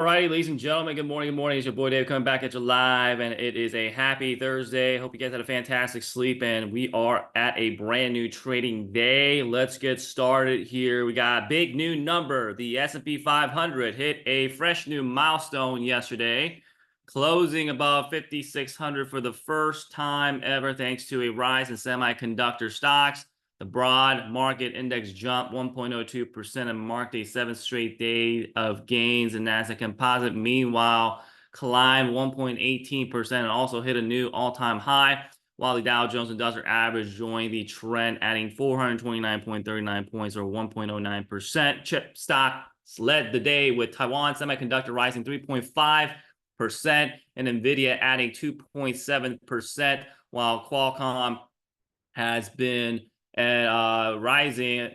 All righty, ladies and gentlemen, good morning. Good morning. It's your boy Dave coming back at you live, and it is a happy Thursday. Hope you guys had a fantastic sleep, and we are at a brand new trading day. Let's get started here. We got a big new number. The S&P 500 hit a fresh new milestone yesterday, closing above 5,600 for the first time ever, thanks to a rise in semiconductor stocks. The broad market index jumped 1.02% and marked a seventh straight day of gains. And Nasdaq Composite, meanwhile, climbed 1.18% and also hit a new all-time high, while the Dow Jones Industrial Average joined the trend, adding 429.39 points or 1.09%. Chip stocks led the day, with Taiwan Semiconductor rising 3.5% and NVIDIA adding 2.7%, while Qualcomm has been rising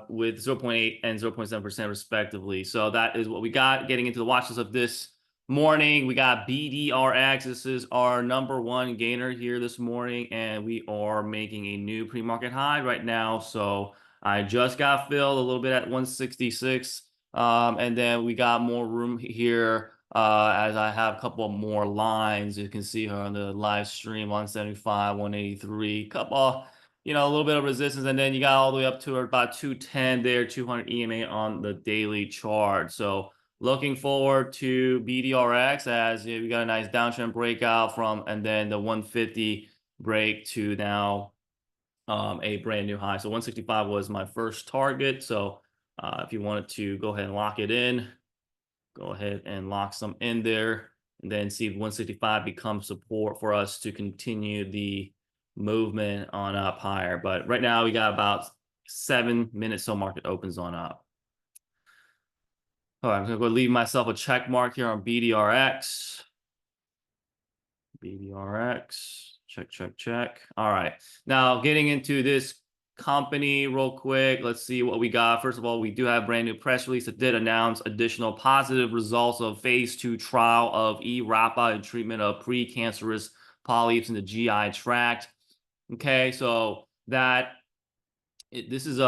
with 0.8 and 0.7% respectively. So that is what we got. Getting into the watch list of this morning, we got BDRX. This is our number one gainer here this morning, and we are making a new pre-market high right now. So I just got filled a little bit at 166, and then we got more room here as I have a couple more lines. You can see her on the live stream, 175, 183, couple, a little bit of resistance, and then you got all the way up to about 210 there, 200 EMA on the daily chart. So looking forward to BDRX as we got a nice downtrend breakout from, and then the 150 break to now a brand new high. So 165 was my first target. So if you wanted to go ahead and lock it in, go ahead and lock some in there, and then see if 165 becomes support for us to continue the movement on up higher. But right now we got about 7 minutes till market opens on up. All right, I'm gonna go leave myself a check mark here on BDRX. Check. All right, now getting into this company real quick, let's see what we got. First of all, we do have a brand new press release that did announce additional positive results of phase 2 trial of eRAPA and treatment of precancerous polyps in the GI tract. Okay, so this is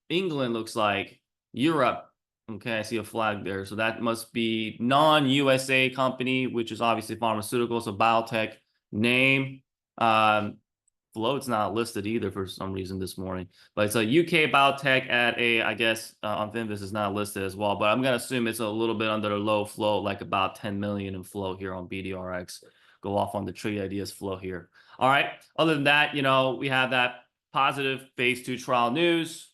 England, looks like. Europe. Okay, I see a flag there. So that must be non-USA company, which is obviously pharmaceutical, so biotech name. Float's not listed either for some reason this morning, but it's a UK biotech at I guess on Finvis is not listed as well, but I'm gonna assume it's a little bit under a low float, like about 10 million in flow here on BDRX. Go off on the Trade Ideas flow here. All right, other than that, we have that positive phase 2 trial news.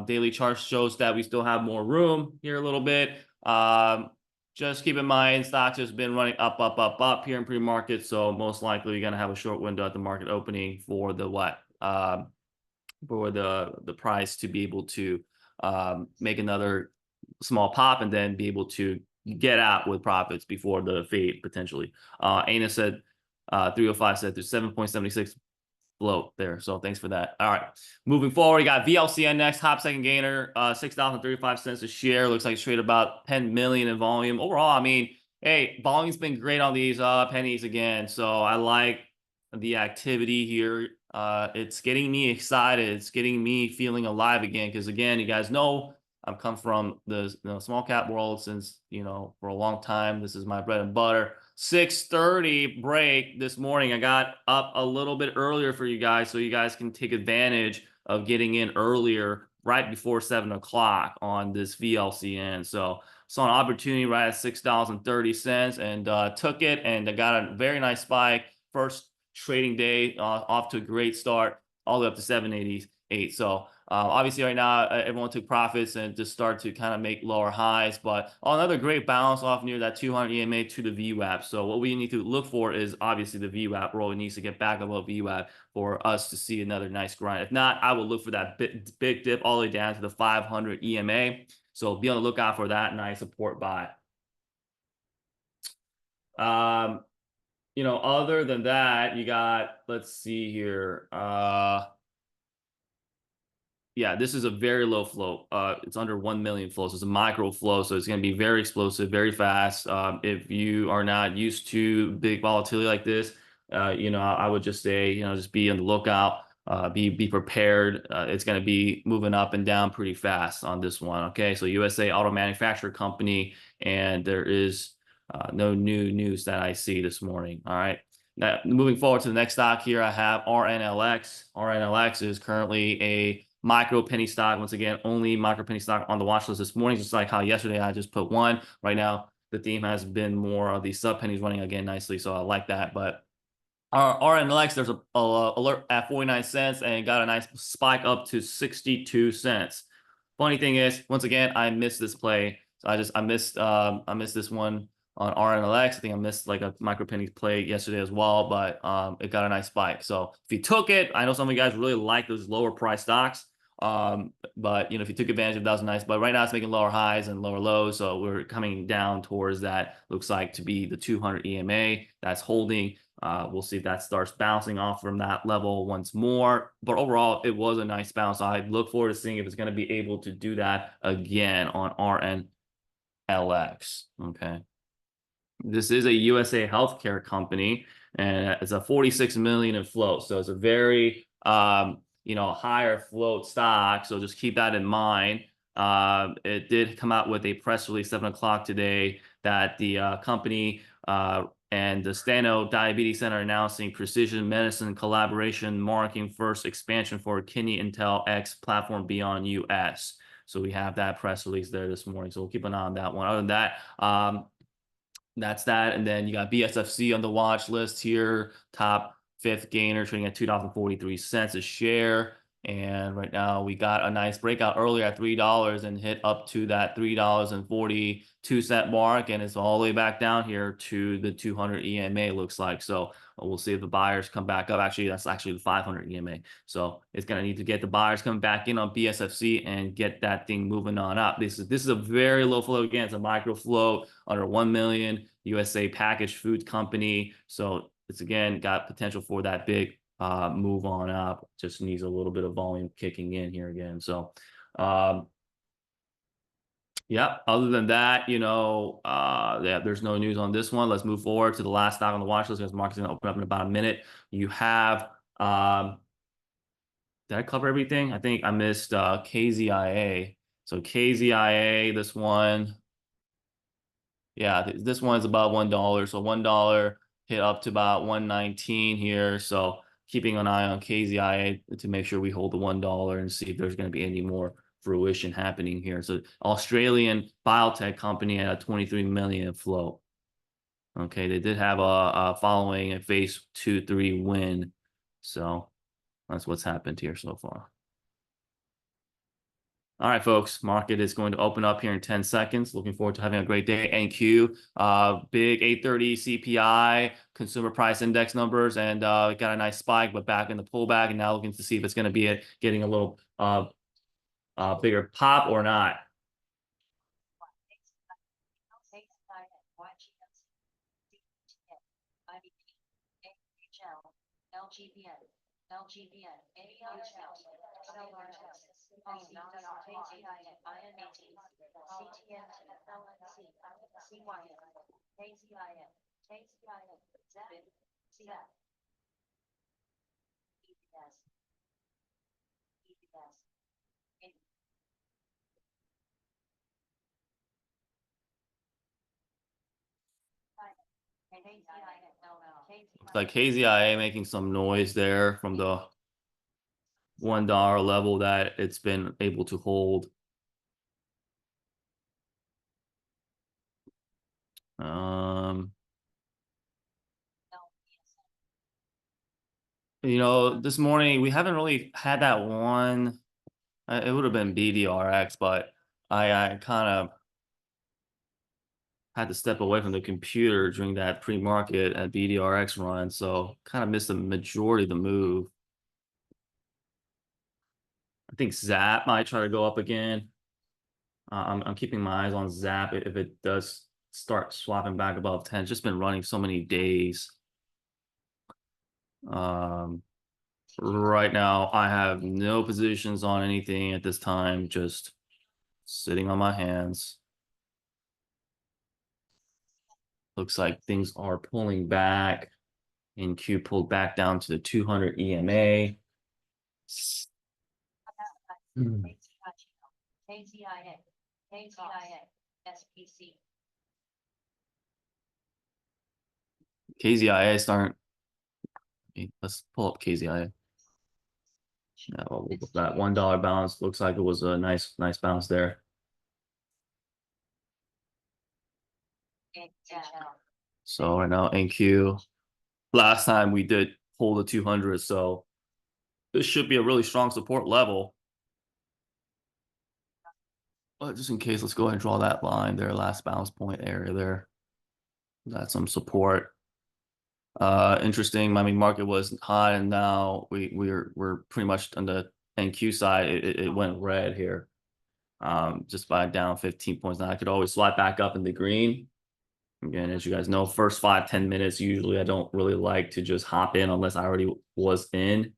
Daily chart shows that we still have more room here a little bit. Just keep in mind, stocks has been running up here in pre-market, so most likely you're gonna have a short window at the market opening for the for the price to be able to make another small pop and then be able to get out with profits before the fade potentially. Ana said 305 said there's 7.76 float there, so thanks for that. All right, moving forward, we got VLCN next, top second gainer, $6.35 a share. Looks like it's traded about 10 million in volume overall. I mean, hey, volume's been great on these pennies again, so I like the activity here. It's getting me excited. It's getting me feeling alive again, because again, you guys know I've come from the small cap world since for a long time. This is my bread and butter. 6:30 break this morning. I got up a little bit earlier for you guys, so you guys can take advantage of getting in earlier, right before 7 o'clock on this VLCN. So saw an opportunity right at $6.30 and took it, and I got a very nice spike. First trading day off to a great start, all the way up to 788. So obviously right now everyone took profits and just start to kind of make lower highs, but another great bounce off near that 200 EMA to the VWAP. So what we need to look for is obviously the VWAP roll. It needs to get back above VWAP for us to see another nice grind. If not, I will look for that big dip all the way down to the 500 EMA. So be on the lookout for that nice support buy. Other than that, you got, let's see here. Yeah, this is a very low flow. It's under 1 million flows. So it's a micro flow, so it's going to be very explosive, very fast. If you are not used to big volatility like this, I would just say, just be on the lookout be prepared. It's going to be moving up and down pretty fast on this one. Okay, so USA Auto Manufacturer Company, and there is no new news that I see this morning. All right. Now, moving forward to the next stock here, I have RNLX. RNLX is currently a micro penny stock. Once again, only micro penny stock on the watch list this morning, just like how yesterday I just put one. Right now, the theme has been more of these sub pennies running again nicely, so I like that. But RNLX, there's a alert at 49 cents and got a nice spike up to 62 cents. Funny thing is, once again, I missed this play. So I missed this one on RNLX. I think I missed like a micro penny play yesterday as well, but it got a nice spike. So if you took it, I know some of you guys really like those lower price stocks. But if you took advantage of it, that was nice. But right now it's making lower highs and lower lows, so we're coming down towards that. Looks like to be the 200 EMA that's holding. We'll see if that starts bouncing off from that level once more. But overall, it was a nice bounce. I look forward to seeing if it's going to be able to do that again on RNLX. Okay. This is a USA healthcare company, and it's a 46 million in float. So it's a very higher float stock. So just keep that in mind. It did come out with a press release 7 o'clock today that the company and the Stano Diabetes Center announcing precision medicine collaboration, marking first expansion for Kidney Intel X platform beyond US. So we have that press release there this morning. So we'll keep an eye on that one. Other than that, that's that. And then you got BSFC on the watch list here, top fifth gainer, trading at $2.43 a share. And right now we got a nice breakout earlier at $3 and hit up to that $3.42 mark, and it's all the way back down here to the 200 EMA, looks like. So we'll see if the buyers come back up. Actually, that's actually the 500 EMA. So it's going to need to get the buyers coming back in on BSFC and get that thing moving on up. This is a very low float. Again, it's a micro float under 1 million, USA packaged food company. So it's again got potential for that big move on up. Just needs a little bit of volume kicking in here again. So yeah, other than that, yeah, there's no news on this one. Let's move forward to the last stock on the watch list because the market's going to open up in about a minute. You have did I cover everything? I think I missed KZIA. So KZIA, this one, yeah, this one's about $1. So $1 hit up to about 119 here. So keeping an eye on KZIA to make sure we hold the $1 and see if there's going to be any more fruition happening here. So Australian biotech company at a 23 million float. Okay, they did have a following a phase 2-3 win. So that's what's happened here so far. All right, folks, market is going to open up here in 10 seconds. Looking forward to having a great day. NQ, big 830 CPI, consumer price index numbers, and got a nice spike, but back in the pullback, and now looking to see if it's going to be getting a little bigger pop or not. LGBN, AHL, CLRS, KZIN, INAT, CTN, LNC, CYN, KZIN, KZIN, ZIN, CF, EBS, EBS, Looks like KZIA making some noise there from the $1 level that it's been able to hold. This morning we haven't really had that one. It would have been BDRX, but I kind of had to step away from the computer during that pre-market at BDRX run, so kind of missed the majority of the move. I think ZAP might try to go up again. I'm keeping my eyes on ZAP if it does start swapping back above 10. It's just been running so many days. Right now, I have no positions on anything at this time, just sitting on my hands. Looks like things are pulling back. NQ pulled back down to the 200 EMA. Hmm. KZIA, KZIA, SPC. KZIA starting. Let's pull up KZIA. Yeah, well, that $1 balance looks like it was a nice bounce there. So right now NQ, last time we did pull the 200, so this should be a really strong support level. But just in case, let's go ahead and draw that line there, last balance point area there. That's some support. Interesting. I mean, market was high, and now we're pretty much on the NQ side. It went red here, just by down 15 points. Now I could always slide back up in the green. Again, as you guys know, first 5-10 minutes, usually I don't really like to just hop in unless I already was in.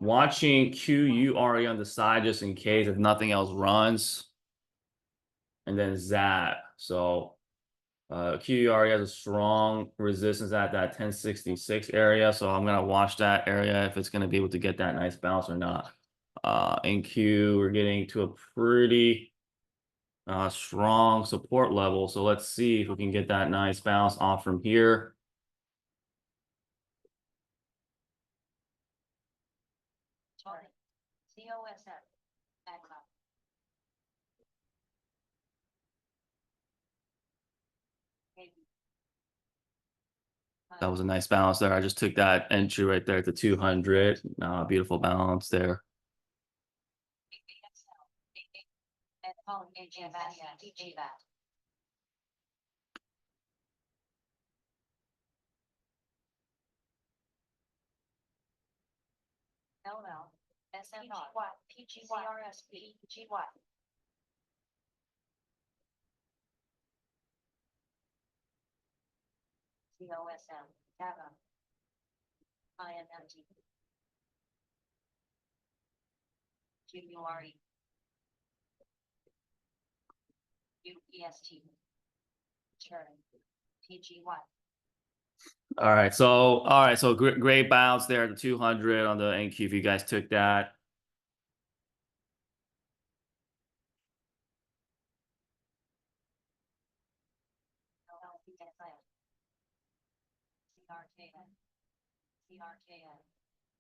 Watching QURE on the side just in case if nothing else runs. And then ZAT. So QURE has a strong resistance at that 1066 area. So I'm gonna watch that area if it's gonna be able to get that nice bounce or not. NQ, we're getting to a pretty strong support level. So let's see if we can get that nice bounce off from here. COSF. That was a nice balance there. I just took that entry right there at the 200. Beautiful balance there. LL, SMY, PGYRSP, GY. COSM, DABA. INMT. QURE. UEST. Turn. PGY. All right, so great bounce there at the 200 on the NQ if you guys took that.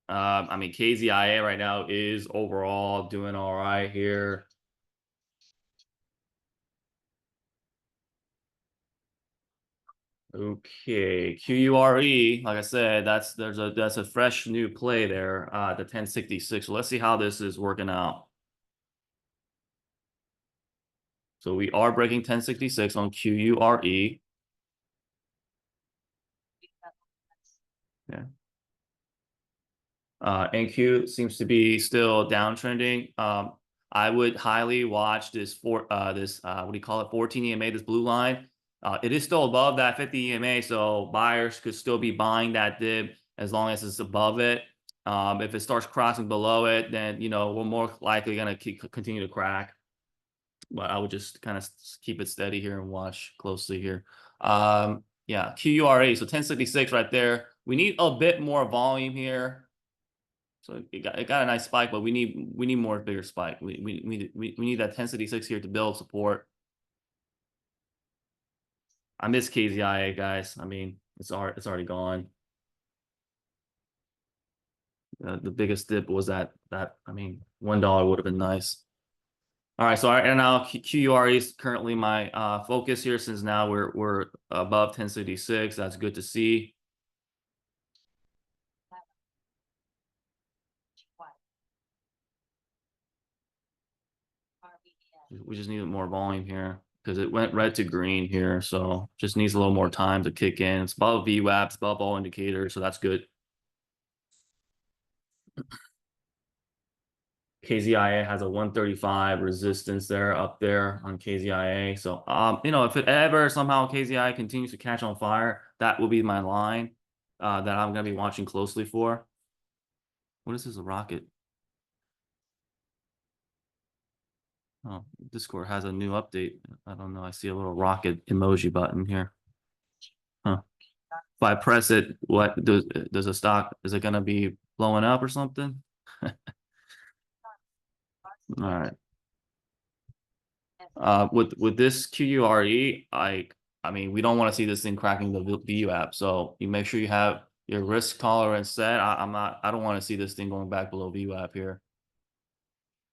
I mean, KZIA right now is overall doing all right here. Okay, QURE, like I said, that's a fresh new play there, the 1066. So let's see how this is working out. So we are breaking 1066 on QURE. Yeah. NQ seems to be still downtrending. I would highly watch this what do you call it, 14 EMA, this blue line. It is still above that 50 EMA, so buyers could still be buying that dip as long as it's above it. If it starts crossing below it, then we're more likely gonna continue to crack. But I would just kind of keep it steady here and watch closely here. Yeah, QURE, so 1066 right there. We need a bit more volume here. So it got a nice spike, but we need more bigger spike. We need that 1066 here to build support. I miss KZIA, guys. I mean, it's already gone. The biggest dip was that I mean, $1 would have been nice. All right, so and now QURE is currently my focus here since now we're above 1066. That's good to see. We just need more volume here because it went red to green here, so just needs a little more time to kick in. It's above VWAP, it's above all indicators, so that's good. KZIA has a 135 resistance there up there on KZIA. So if it ever somehow KZIA continues to catch on fire, that will be my line that I'm gonna be watching closely for. What is this, a rocket? Oh, Discord has a new update. I don't know. I see a little rocket emoji button here. Huh. If I press it, what does a stock, is it gonna be blowing up or something? All right. With this QURE, I mean, we don't want to see this thing cracking the VWAP. So you make sure you have your risk tolerance set. I don't want to see this thing going back below VWAP here,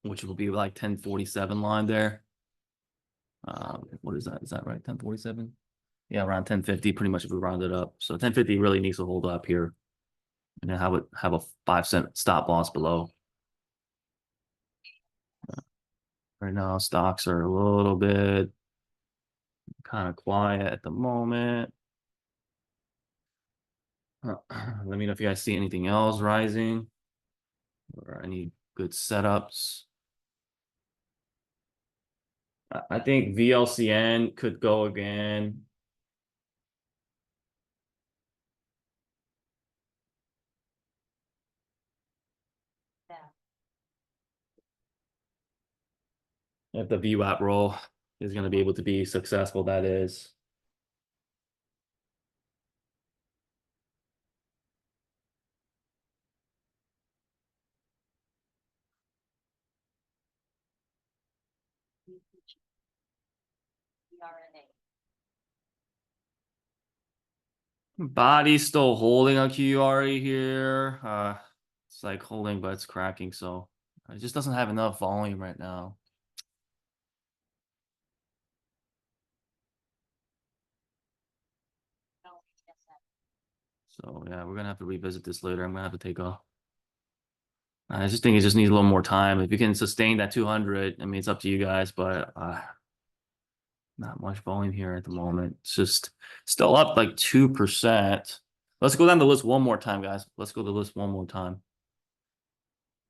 which will be like 1047 line there. What is that? Is that right? 1047? Yeah, around 1050, pretty much if we round it up. So 1050 really needs to hold up here. And then have a 5-cent stop loss below. Right now, stocks are a little bit kind of quiet at the moment. Let me know if you guys see anything else rising or any good setups. I think VLCN could go again. If the VWAP roll is going to be able to be successful, that is. Body's still holding on QRE here. It's like holding, but it's cracking. So it just doesn't have enough volume right now. So yeah, we're gonna have to revisit this later. I'm gonna have to take off. I just think it just needs a little more time. If you can sustain that 200, I mean, it's up to you guys, but not much volume here at the moment. It's just still up like 2%. Let's go down the list one more time, guys. Let's go to the list one more time.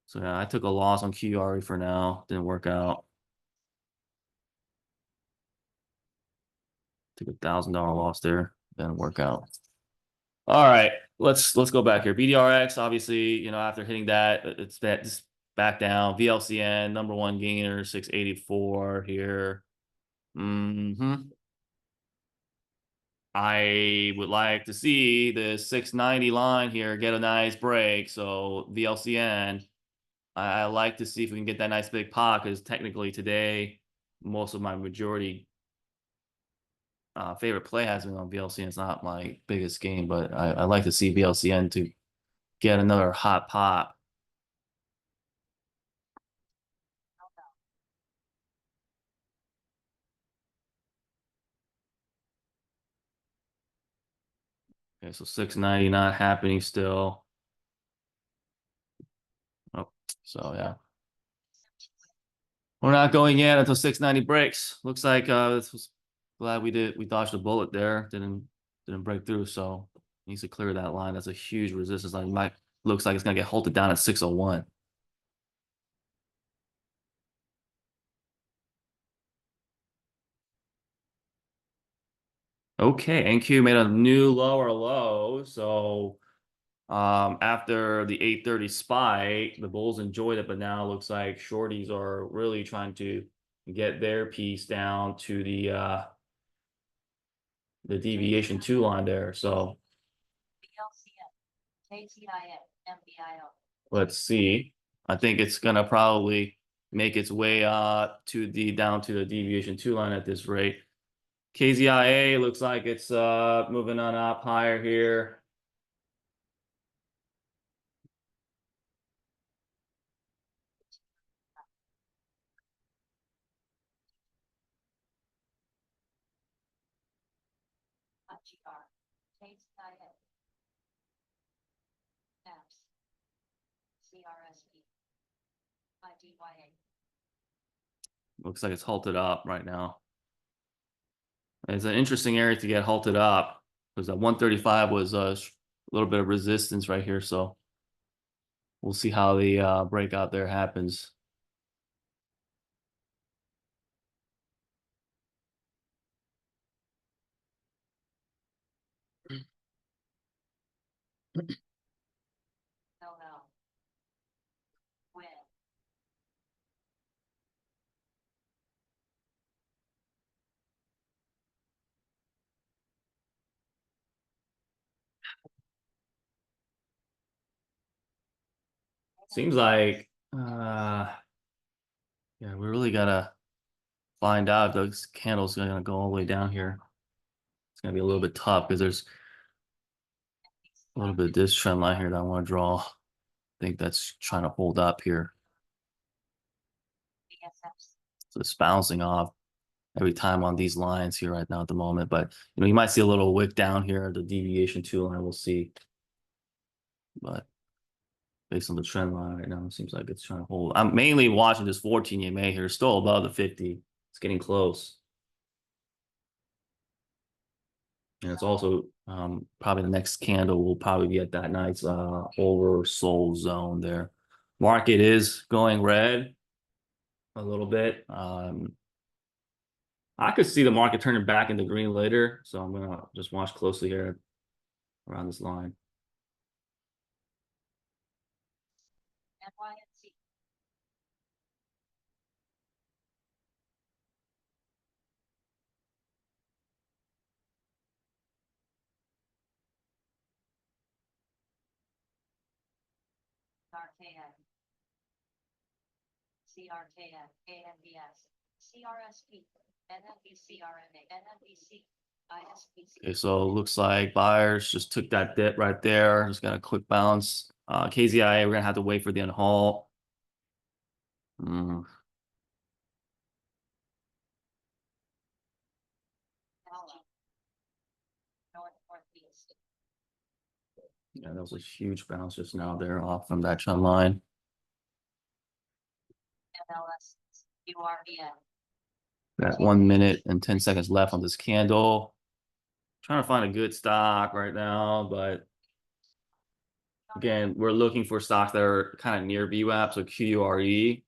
So yeah, I took a loss on QRE for now. Didn't work out. Took $1,000 loss there. Didn't work out. All right, let's go back here. BDRX, obviously, you know, after hitting that, it's just back down. VLCN, number one gainer, 684 here. I would like to see the 690 line here get a nice break. So VLCN, I like to see if we can get that nice big pop, because technically today, most of my majority favorite play has been on VLCN. It's not my biggest game, but I like to see VLCN to get another hot pop. Okay, so 690 not happening still. Oh, so yeah. We're not going yet until 690 breaks. Looks like this was glad we dodged a bullet there. Didn't break through, so needs to clear that line. That's a huge resistance line. Looks like it's gonna get halted down at 601. Okay, NQ made a new lower low. So after the 830 spike, the bulls enjoyed it, but now it looks like shorties are really trying to get their piece down to the deviation 2 line there. So let's see. I think it's gonna probably make its way down to the deviation 2 line at this rate. KZIA looks like it's moving on up higher here. Looks like it's halted up right now. It's an interesting area to get halted up, because that 135 was a little bit of resistance right here. So we'll see how the breakout there happens. Seems like, yeah, we really gotta find out if those candles are gonna go all the way down here. It's gonna be a little bit tough because there's a little bit of this trend line here that I want to draw. I think that's trying to hold up here. So it's bouncing off every time on these lines here right now at the moment. But you might see a little wick down here, the deviation 2 line, we'll see. But based on the trend line right now, it seems like it's trying to hold. I'm mainly watching this 14 EMA here, still above the 50. It's getting close. And it's also probably the next candle will probably be at that nice oversold zone there. Market is going red a little bit. I could see the market turning back into green later, so I'm gonna just watch closely here around this line. NYNC. RKN. CRKN, ANBS, CRSP, NNBC, RNA, NNBC, ISBC. Okay, so it looks like buyers just took that dip right there. Just got a quick bounce. KZIA, we're gonna have to wait for the unhaul. Northeast. Yeah, that was a huge bounce just now there off from that trend line. MLS, URBN. Got 1 minute and 10 seconds left on this candle. Trying to find a good stock right now, but again, we're looking for stocks that are kind of near VWAP. So QURE,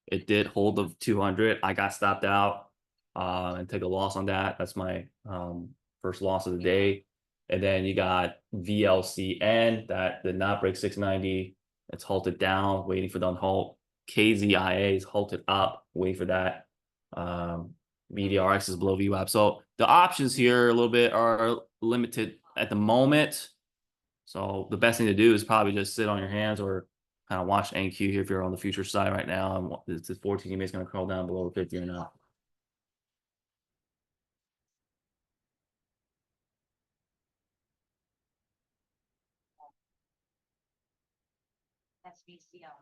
it did hold the 200. I got stopped out and take a loss on that. That's my first loss of the day. And then you got VLCN that did not break 690. It's halted down, waiting for the unhalt. KZIA is halted up, waiting for that. VDRX is below VWAP. So the options here a little bit are limited at the moment. So the best thing to do is probably just sit on your hands or kind of watch NQ here if you're on the future side right now. And the 14 EMA is going to curl down below 50 or not. SBCO.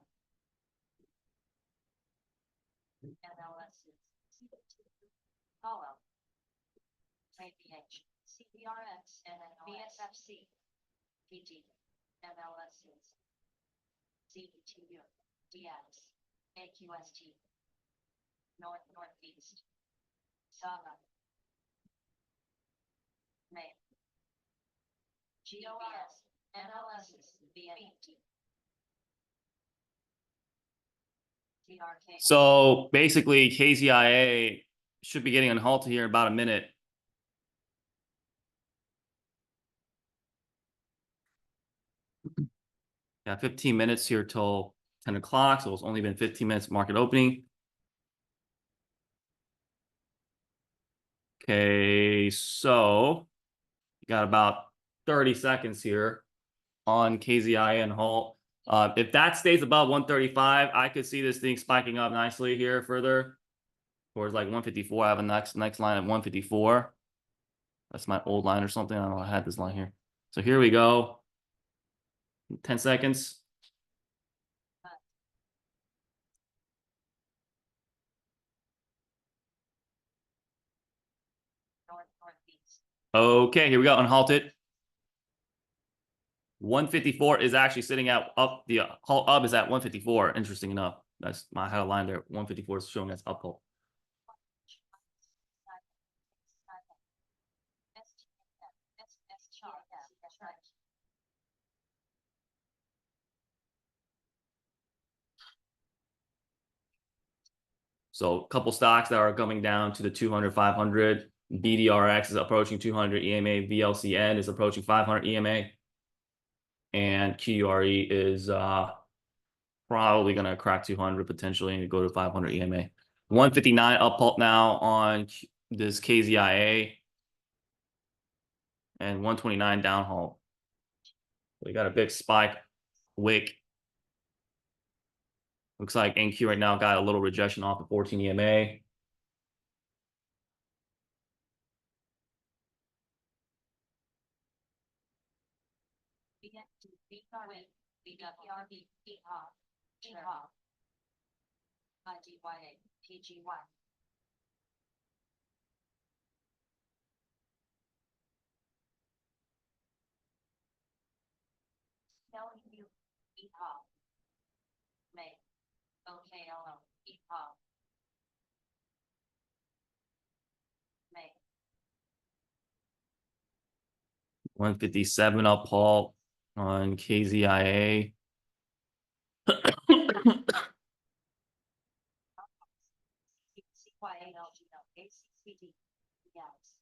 MLS. Hollow. APH. CBRX and BSFC. PT. MLS. CBTU. DX. AQST. Northeast. Saga. May. GORS. MLS. BNT. So basically, KZIA should be getting unhalted here in about a minute. Got 15 minutes here till 10 o'clock, so it's only been 15 minutes market opening. Okay, so you got about 30 seconds here on KZIA and halt. If that stays above 135, I could see this thing spiking up nicely here further towards like 154. I have a next line at 154. That's my old line or something. I don't know. I had this line here. So here we go. 10 seconds. Northeast. Okay, here we go. Unhalted. 154 is actually sitting at up. The halt up is at 154. Interesting enough. That's I had a line there. 154 is showing as up halt. So a couple stocks that are coming down to the 200, 500. BDRX is approaching 200 EMA. VLCN is approaching 500 EMA. And QURE is probably going to crack 200 potentially and go to 500 EMA. 159 up halt now on this KZIA. And 129 down halt. We got a big spike wick Looks like NQ right now got a little rejection off the 14 EMA. BNT, BRB, BWRB, BHOP, GHOP, IDYA, PGY. LU, EHOP, May, OKLO, EHOP, May, 157 up Paul on KZIA. CYALGO, ACCD, yes.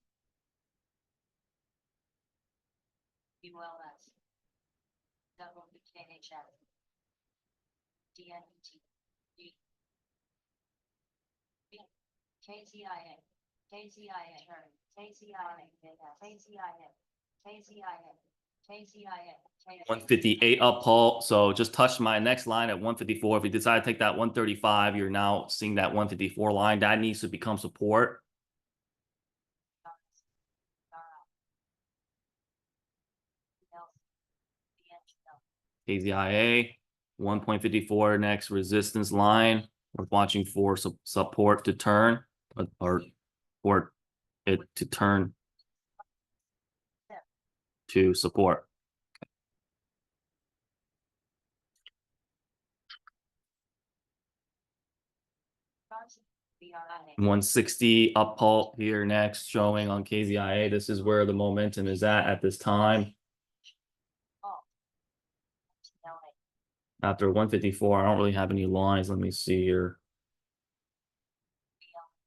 ULS, WKHF, DNT, KZIA, KZIA, KZIA, KZIA, KZIA, KZIA. 158 up Paul. So just touched my next line at 154. If you decide to take that 135, you're now seeing that 154 line. That needs to become support. KZIA 1.54 next resistance line. We're watching for support to turn or for it to turn to support. 160 up Paul here next, showing on KZIA. This is where the momentum is at this time. After 154, I don't really have any lines. Let me see here.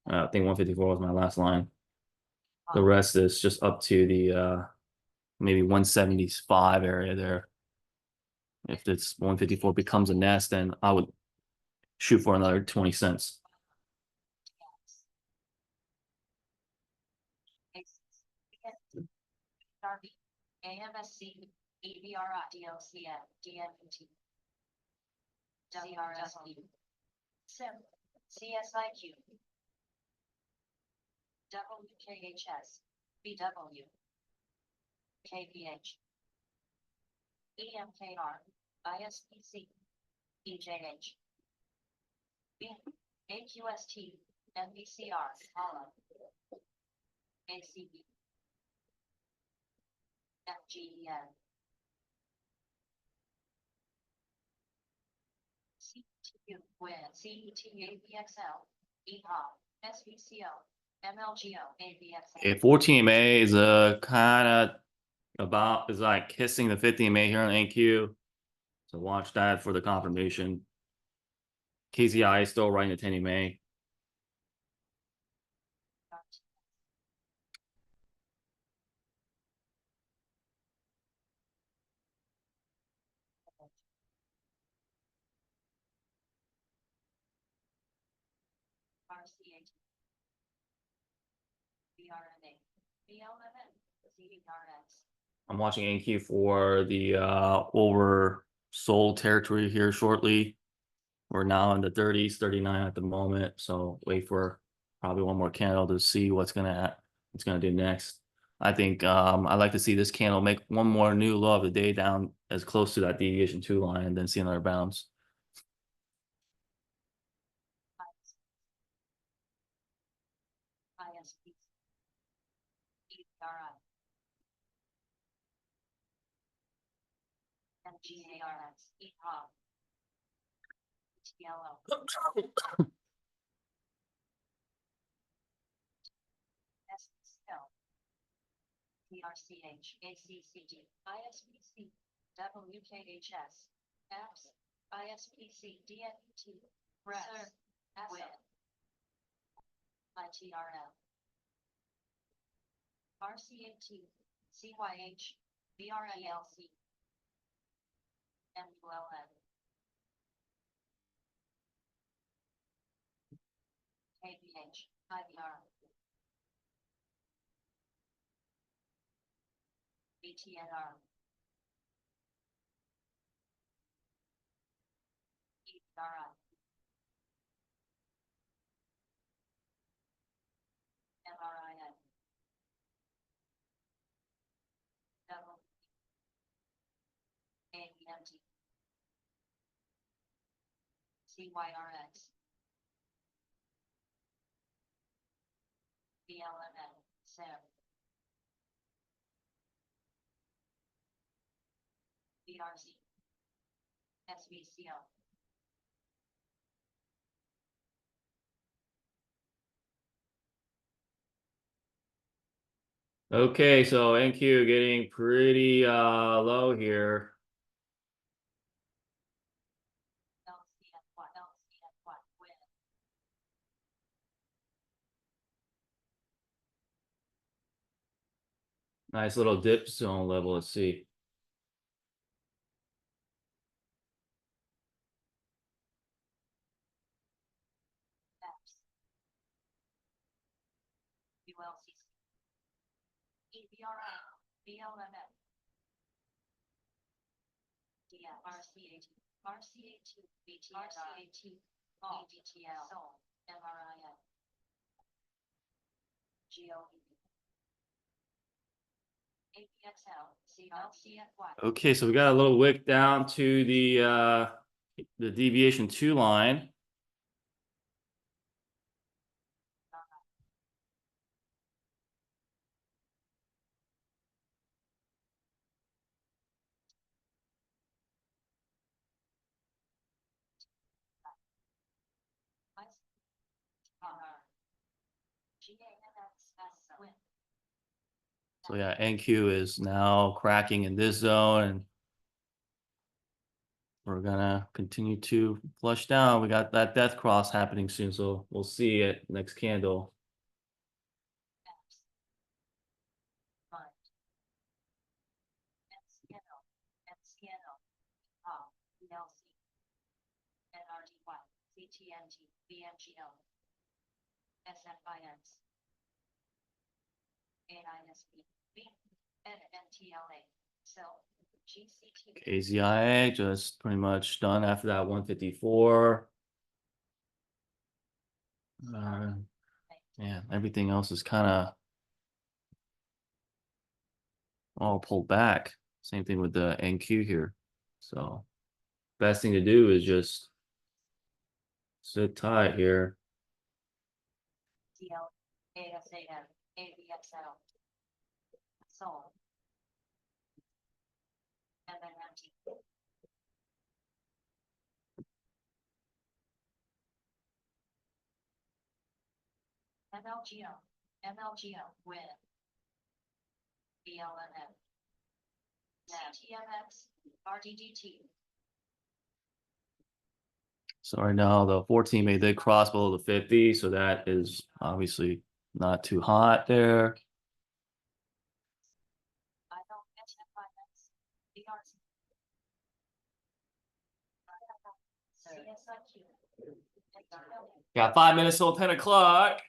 I think 154 was my last line. The rest is just up to the maybe 175 area there. If this 154 becomes a nest, then I would shoot for another 20 cents. AMSC, EVRI, DLCF, DNT, WRSD, SIM, CSIQ, WKHS, BW, KPH, EMKR, ISPC, EJH, AQST, MBCR, HALA, ACB, FGEN, CETU, WIN, CETABXL, EHOP, SVCO, MLGO, ABXL. Okay, 14 MA is a kind of about is like kissing the 50 MA here on NQ. So watch that for the confirmation. KZI is still running the 10 MA. RCH, BRNA, BLMN, CDRX. I'm watching NQ for the oversold territory here shortly. We're now in the 30s, 39 at the moment. So wait for probably one more candle to see what's gonna do next. I think I'd like to see this candle make one more new low of the day down as close to that deviation 2 line and then see another bounce. ISP, ERI, MGARS, EHOP, TLO, SSL, PRCH, ACCD, ISPC, WKHS, APS, ISPC, DNT, RES, WIN, ITRL, RCAT, CYH, BRILC, MULN, KBH, IBR, BTNR, ERI, CYRX, BLMN, SAM, BRC, SVCO, Okay, so NQ getting pretty low here. LCFY, LCFY, win, Nice little dip zone level. Let's see. EPS, ULCC, EBRI, BLMN, DF, RCA2, RCA2, BTR, RCA2, BDTL, SOL, MRIN, GOE, APXL, CLCFY, Okay, so we got a little wick down to the deviation 2 line. GANXS, win, So yeah, NQ is now cracking in this zone, and we're gonna continue to flush down. We got that death cross happening soon, so we'll see it next candle. EPS, MIND, NCNO, NCNO, ELC, NRDY, CTNG, BMGO, SFINs, AISB, B, NTLA, so GCT. KZIA just pretty much done after that 154. Yeah, everything else is kind of all pulled back. Same thing with the NQ here. So best thing to do is just sit tight here. CL, ASAM, AVXL, SOL, MNMT. MLGO, MLGO, win. BLNM. CTMX, RDDT, So right now the 14 may did cross below the 50, so that is obviously not too hot there. SFINs, BRC. CSIQ, Got 5 minutes till 10 o'clock.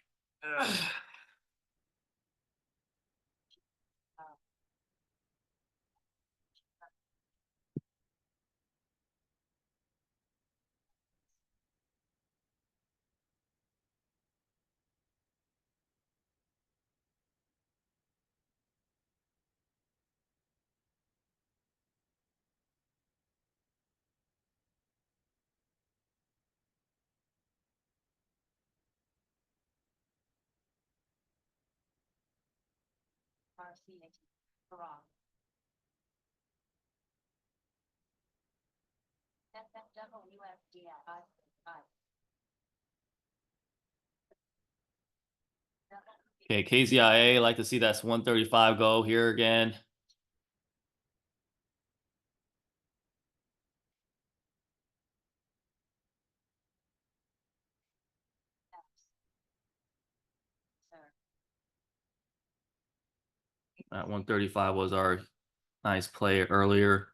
RCAT, Quran. FFWFDI, Okay, KZIA, like to see that's 135 go here again. That 135 was our nice play earlier.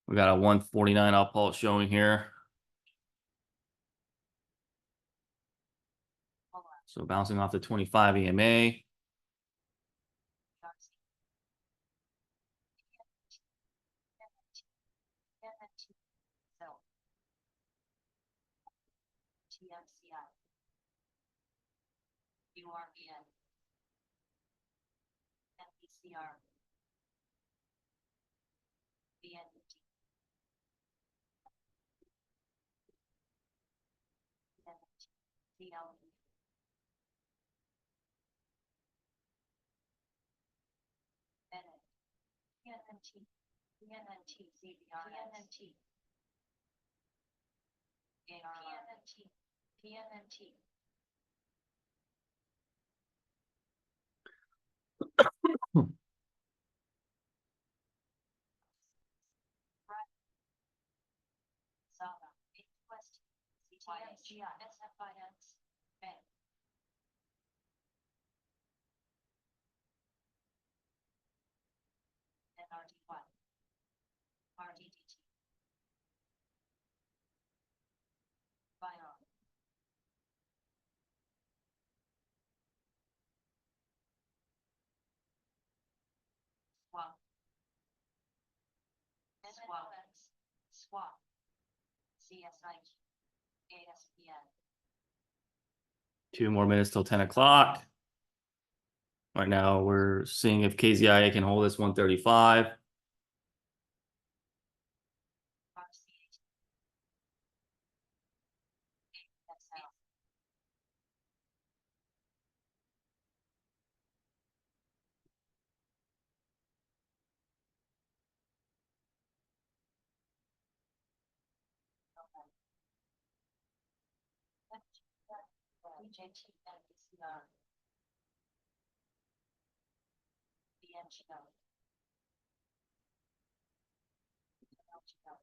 We got a 149 up pulse showing here. So bouncing off the 25 EMA. TMCI, URBN, NPCR, BNT, CLE, Bennett, PNNT, CBRS, PNNT. Saba, West, CTMGI, SFIS, Bank. NRD1, RDDT. Bion. Swap. Swap. CSIQ, ASPN. 2 more minutes till 10 o'clock. Right now, we're seeing if KZIA can hold this 135. RCH. AXL. BJT and BCR. BNGO. LGO.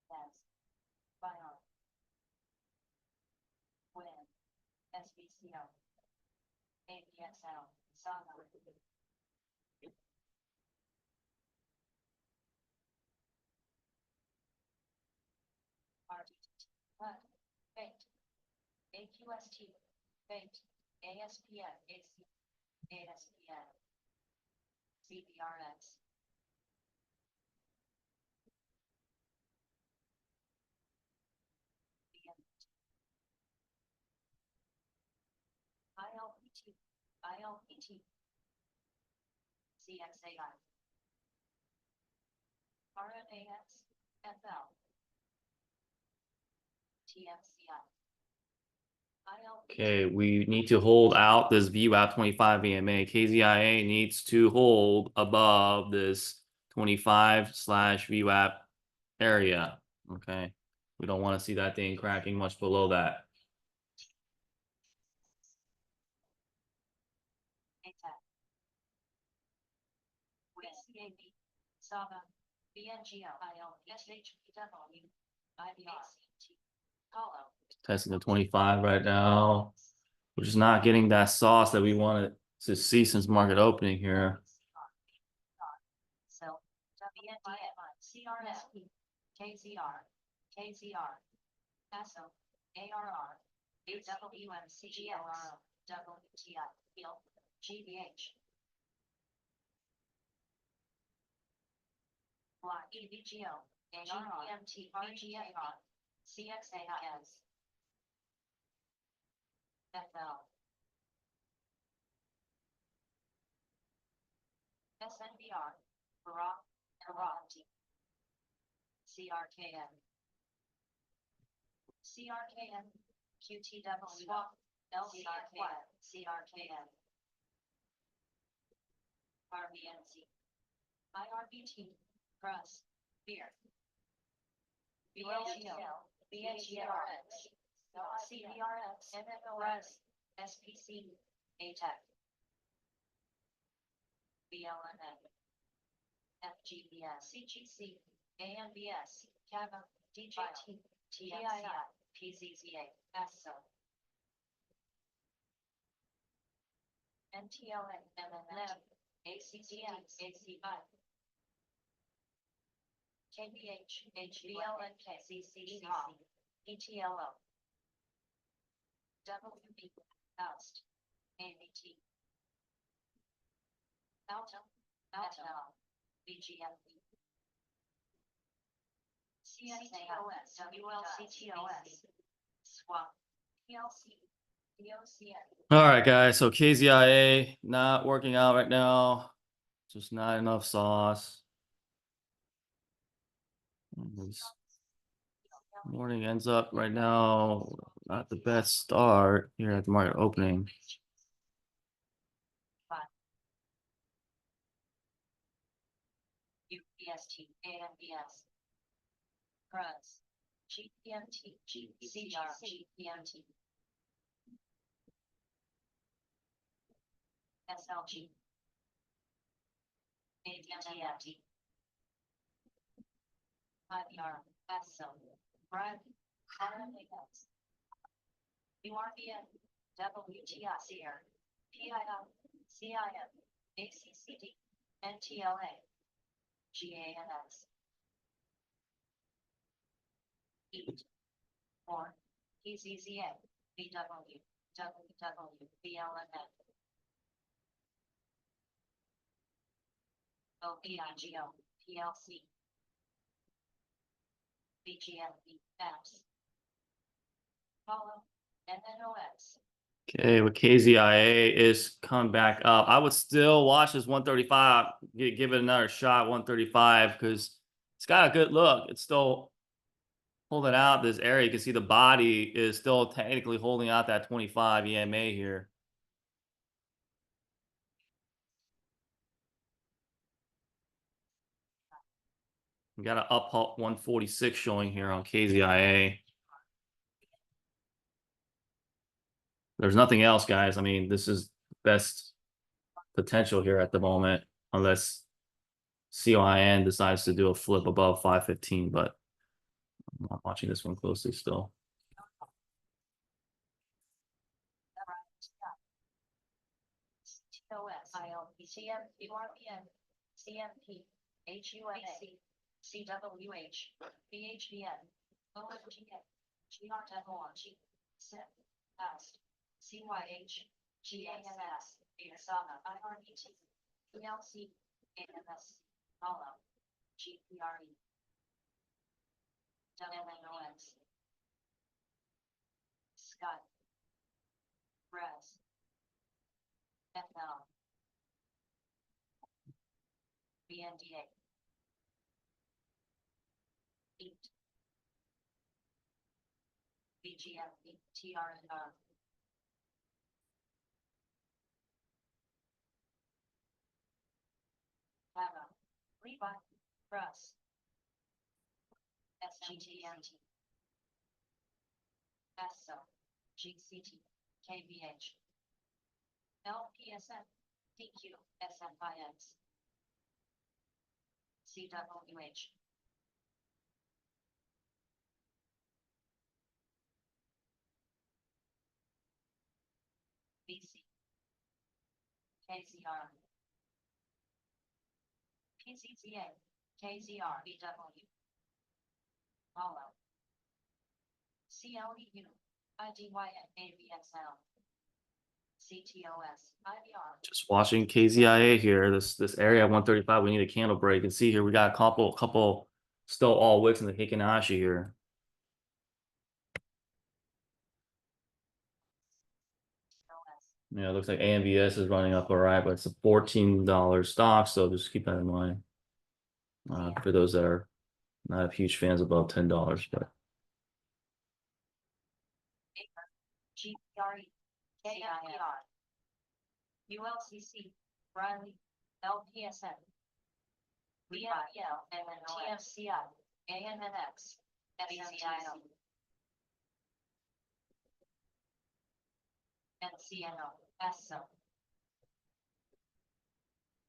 Yes. Bion. WIN. SBCO. ABXL. Saga. RDT. Fate. AQST. Fate. ASPN. AC. ASPN. CBRX. ILPT. ILPT. CXAI. RNAS. FL. TMCI. Okay, we need to hold out this VWAP 25 EMA. KZIA needs to hold above this 25/VWAP area. Okay, we don't want to see that thing cracking much below that. ATAC. WCAB. SABA. BNGO. IL. SHPW. IBRCT. Hollow. Testing the 25 right now. We're just not getting that sauce that we wanted to see since market opening here. So, WNDM, CRSP, KZR, KZR, ASO, ARR, AWMC, GLR, WTI, GIL, GBH. Block EVGO, GPMT, RGFR, CXAIS, FL. SNBR, Barack, Karate, CRKN, CRKN, QTW, Swap, LCRKN, CRKN, RBNC, IRBT, Press, Beer, BHGO, BHGRX, CBRX, MMOS, SPC, ATEC, BLNN, FGBS, CGC, ANBS, CAVA, DJT, TII, PZZA, ASO, NTLA, MMN, ACCD, ACI, KBH, HBLNK, CCC, ETLO, WB, OUST, ABT, Alta, ALTL, BGFB, CSAOS, WLCTOS, SWAP, PLC, DOCN. All right, guys. So KZIA not working out right now. Just not enough sauce. Morning ends up right now, not the best start here at the market opening. UPST, AMBS. PRUS, GPMT, GCR, GPMT. SLG. ADMT. IBR, ESO, BRAD, RMAX. URBN, WTICR, PIL, CIM, ACCD, NTLA, GANS. EAT, or PZZA, BW, WW, BLNF. OPIGO, PLC. BGMB, apps. Follow, NNOX. Okay, with KZIA is come back up. I would still watch this 135, give it another shot, 135, because it's got a good look. It's still holding out this area. You can see the body is still technically holding out that 25 EMA here. We got an up 146 showing here on KZIA. There's nothing else, guys. I mean, this is best potential here at the moment, unless COIN decides to do a flip above 515, but I'm not watching this one closely still. TOS, ILP, CM, URPN, CMP, HUAC, CWH, BHVN, OFGA, GRWRG, SIP, PAST, CYH, GANS, ASANA, IRBT, PLC, AMS, HOLO, GPRE, WNOX, SCOT, RES, FL, BNDA, EAT, BGMP, TRNR, PAVA, Levi, PRUS, SGTMT, ESO, GCT, KBH, LPSN, DQ, SFIX, CWH, BC, KZR, PCCA, KZR, BW, HOLO, CLEU, IDYN, ABSL, CTOS, IBR. Just watching KZIA here. This area at 135, we need a candle break. And see here, we got a couple still all wicks in the Hikinashi here. Yeah, it looks like AMBS is running up all right, but it's a $14 stock, so just keep that in mind. For those that are not huge fans above $10, but GPRE, KIR, ULCC, Riley, LPSN, BIL, TFCI, ANNX, BCIL, NCNO, ESO,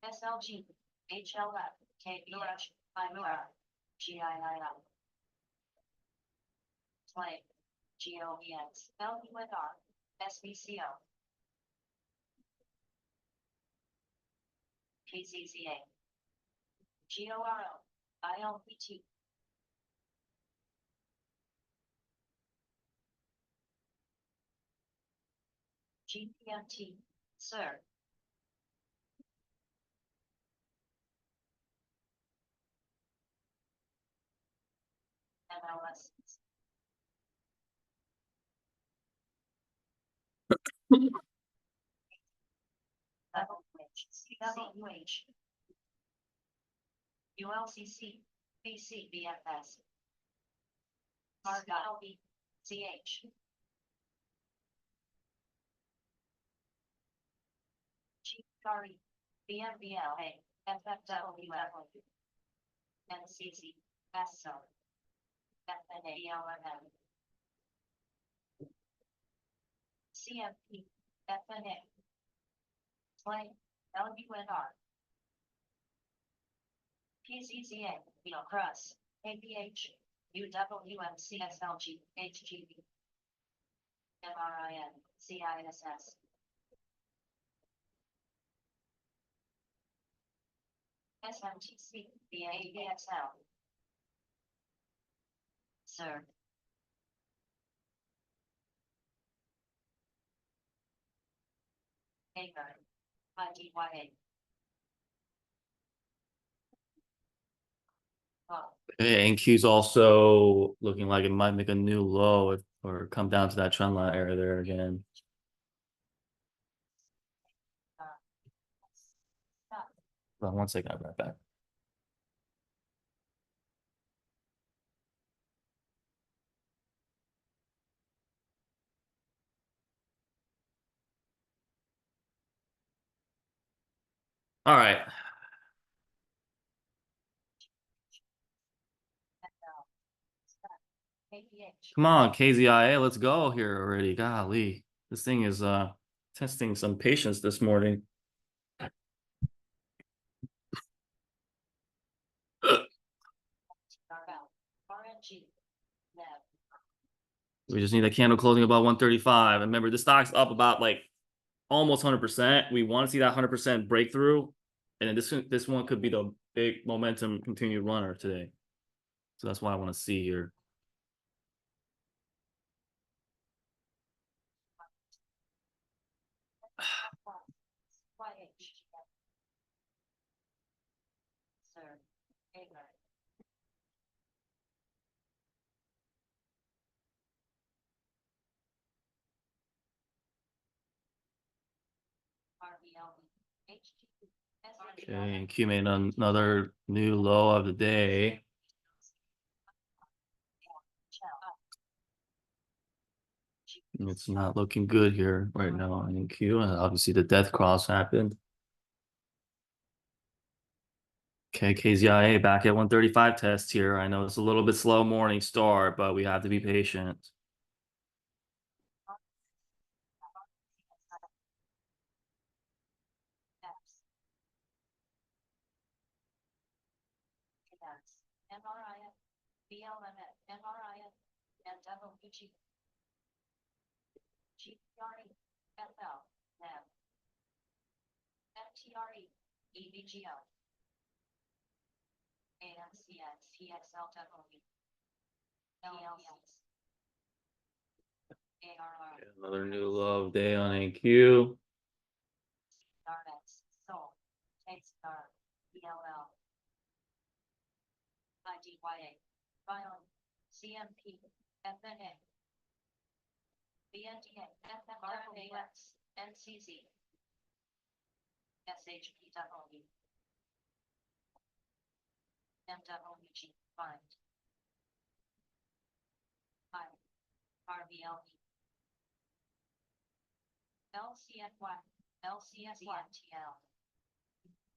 SLG, HLF, KBH, IMUR, GIIL, Play, GOVX, LUNR, SBCO, KZZA, GORO, ILPT, GPMT, SIR, MLS, CWH, ULCC, BC, BFS, RLB, CH. GRE, BMBLA, FFWW, NCC, ESO, FNALMM, CMP, FNA, Slang, LUNR, PCCA, Cross, APH, UWMCSLG, HGB, MRIN, CISS. SMTC, BABXL. Sir. Hager, IDYA. Oh, Okay, and Q's also looking like it might make a new low or come down to that trend line area there again. stop. Hold on one second, I'll be right back. All right. Stop. APH. Come on, KZIA, let's go here already. Golly, this thing is testing some patience this morning. Barbell, RNG, NEV. We just need a candle closing about 135. And remember, this stock's up about like almost 100%. We want to see that 100% breakthrough, and then this one could be the big momentum continued runner today. So that's what I want to see here. YH. Sir, Hager. RBLB, HG. Okay, and Q made another new low of the day. It's not looking good here right now in Q, and obviously the death cross happened. Okay, KZIA back at 135 test here. I know it's a little bit slow morning start, but we have to be patient. MRIN, BLMN, MRIN, MWG, GPRE, FL, NEV, FTRE, EVGO, AMCS, PXLW, LLCs, ARR, Another new low of day on AQ. Darnex, Sol, Takestar, ELL, IDYA, Violin, CMP, FNA, BNDA, FMRNAX, NCZ, SHPW, MWG, Fund, RBLB, LCNY, LCSYTL,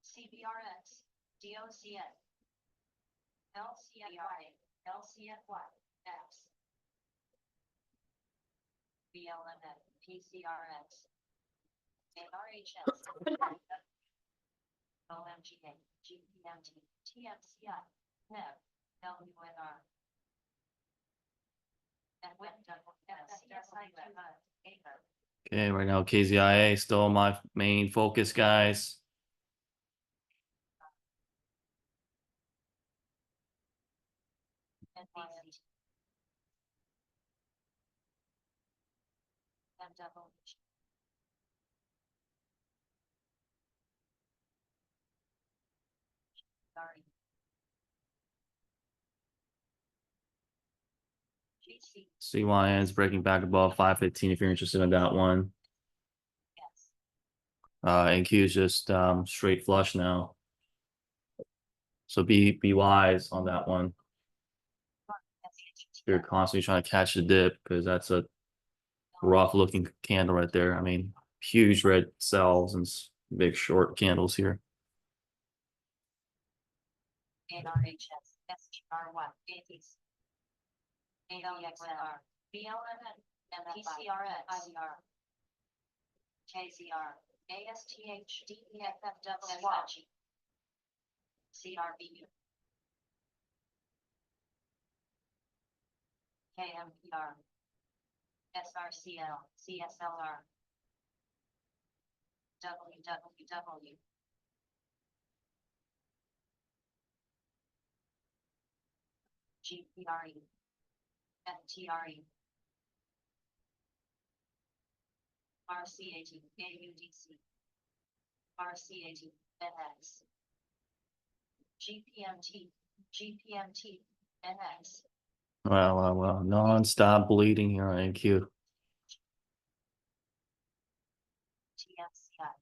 CBRX, DOCN, LCNY, LCNY, X, BLMN, PCRX, ARHS, OMGA, GPMT, TMCI, NEV, LUNR, and WINW, ACRE. Okay, right now KZIA still my main focus, guys. NBC. MWG. Sorry. GC, CYN is breaking back above 515 if you're interested in that one. yes. NQ is just straight flush now. So be wise on that one. You're constantly trying to catch the dip because that's a rough looking candle right there. I mean, huge red cells and big short candles here. NRHS, SGR1, ATs, AWXR, BLMN, PCRX, ICR, KCR, ASTH, DEFFWY, CRBU, KMPR, SRCL, CSLR, WWW, GPRE, FTRE, RCAT, AUDC, RCAT, NX, GPMT, GPMT, NX, Wow. Non-stop bleeding here on NQ. TFCI,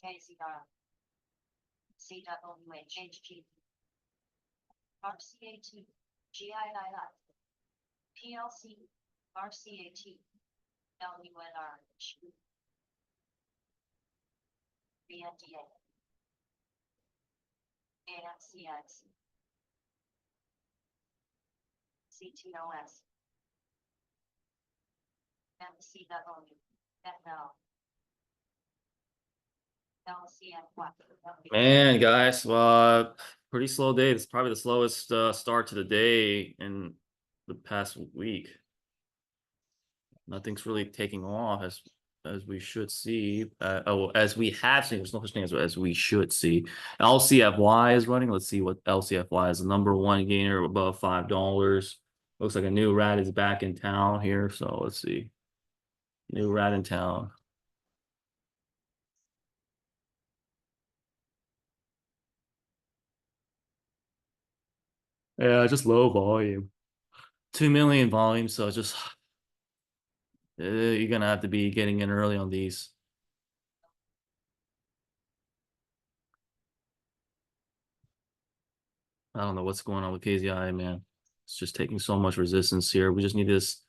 KCR, CWH, HG, RCAT, GIII, PLC, RCAT, LUNR, BNDA, AMCX, CTOS, MCW, FL, LCFY. Man, guys, pretty slow day. This is probably the slowest start to the day in the past week. Nothing's really taking off as we should see. As we have seen, there's no such thing as we should see. LCFY is running. Let's see what LCFY is. The number one gainer above $5. Looks like a new rat is back in town here. So let's see. New rat in town. Yeah, just low volume. 2 million volume, so just you're gonna have to be getting in early on these. I don't know what's going on with KZI, man. It's just taking so much resistance here. We just need this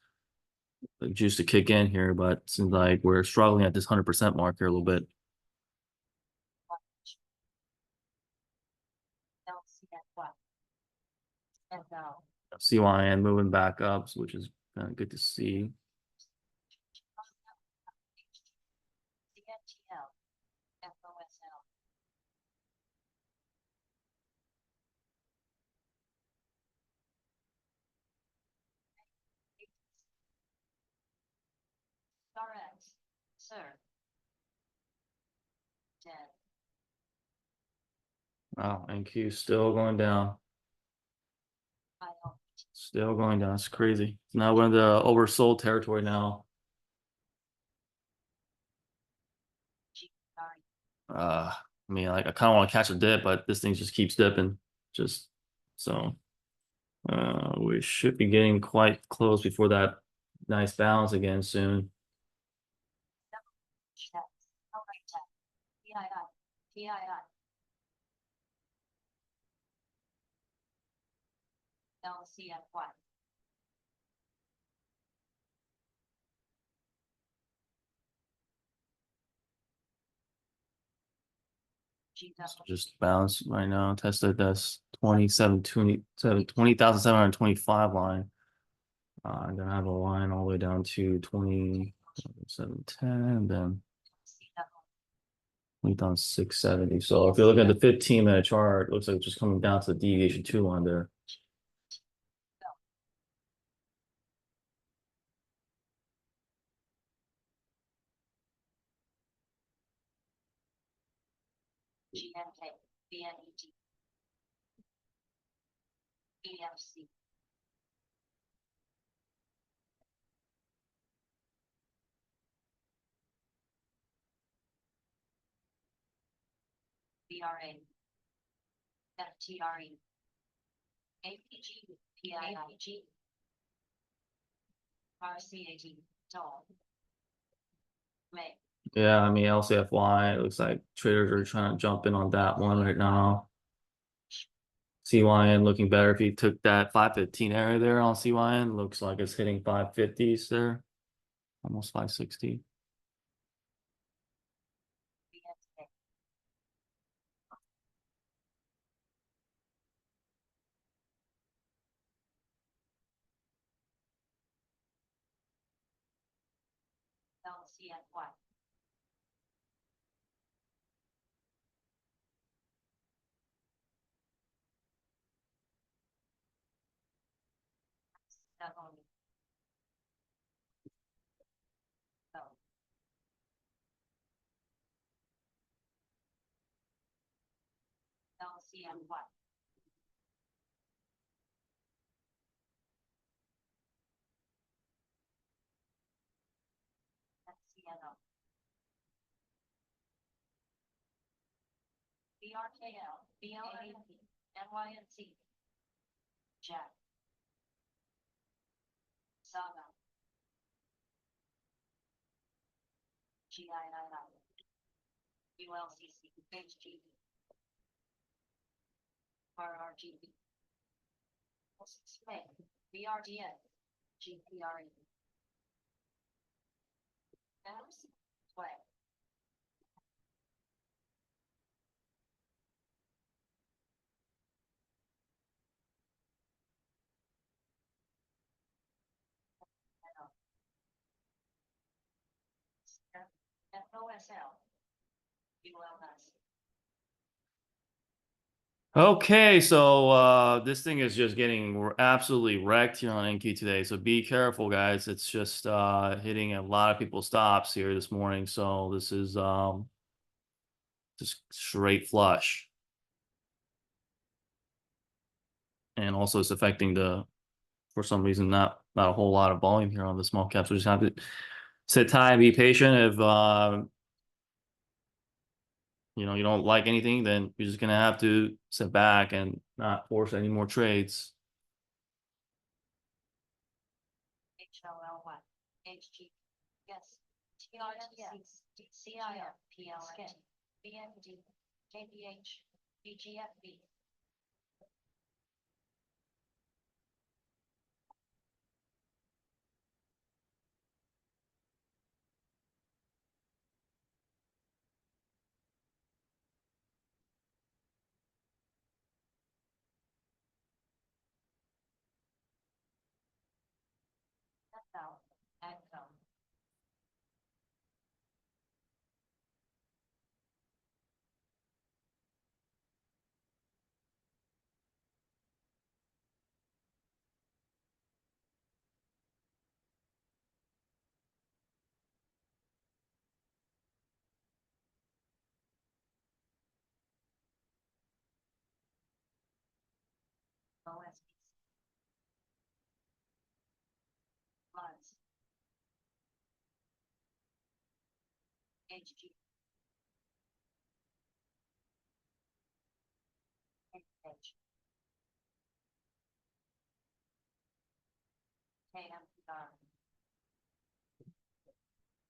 juice to kick in here, but it seems like we're struggling at this 100% mark here a little bit. LCFY. FL. CYN moving back up, which is kind of good to see. CNTL, FOSL. RX, sir. Dead. Wow, NQ still going down. IL, Still going down. It's crazy. Now we're in the oversold territory now. GRE, I mean, like I kind of want to catch a dip, but this thing just keeps dipping. Just so we should be getting quite close before that nice balance again soon. Chat, outright tech, PII, LCFY. GW, Just bounce right now. Tested this 20,725 line. I'm gonna have a line all the way down to 2710, then we down 670. So if you look at the 15-minute chart, it looks like it's just coming down to the deviation 2 line there. GNK, BNET, EFC, BRA, FTRE, APG, PIIG, RCAG, TOL, May, Yeah, I mean LCFY, it looks like traders are trying to jump in on that one right now. CYN looking better. If you took that 515 area there on CYN, looks like it's hitting 550s there, almost 560. BNK. LCNY. Double. So. LCNY. FCNO. BRKL, BLAP, NYNC. Jack. Saga. GIII. ULCC, HGB. RRGB. Spain, BRDN, GPRE. Adams, Play. FOSL. ULS. Okay, so this thing is just getting absolutely wrecked here on NQ today. So be careful, guys. It's just hitting a lot of people's stops here this morning. So this is just straight flush. And also it's affecting for some reason, not a whole lot of volume here on the small caps. So just have to sit tight and be patient. If you know, you don't like anything, then you're just gonna have to sit back and not force any more trades. HLL1, HG, yes, TRNC, CIF, PLNG, BND, KBH, BGFB. Echo, Echo. OSBC. Floods. HG. HH. KMPR.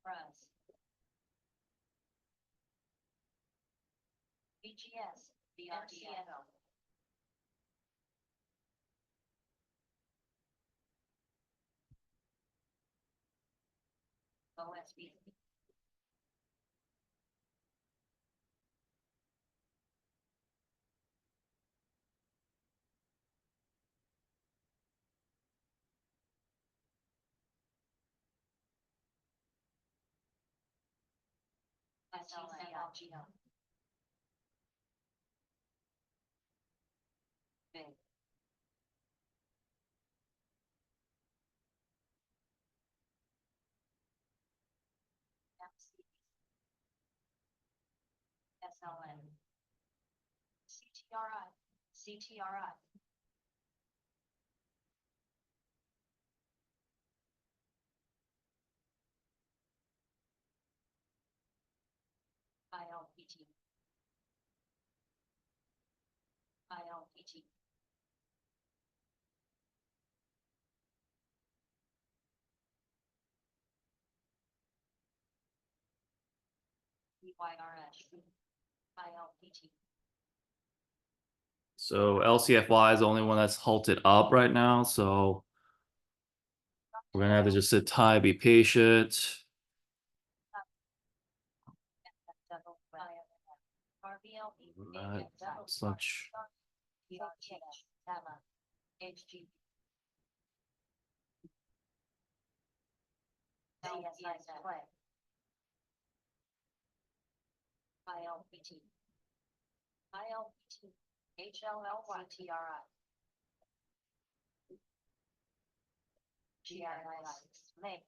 Press. BGS, BRDNO. OSB. SLNLGO. Big. MC. SLN. CTRI, CTRI. ILPT. ILPT. EYRS. ILPT. So LCFY is the only one that's halted up right now, so we're gonna have to just sit tight, be patient. Not such. ILPT. ILPT. HLLYTRI. GRIS. May.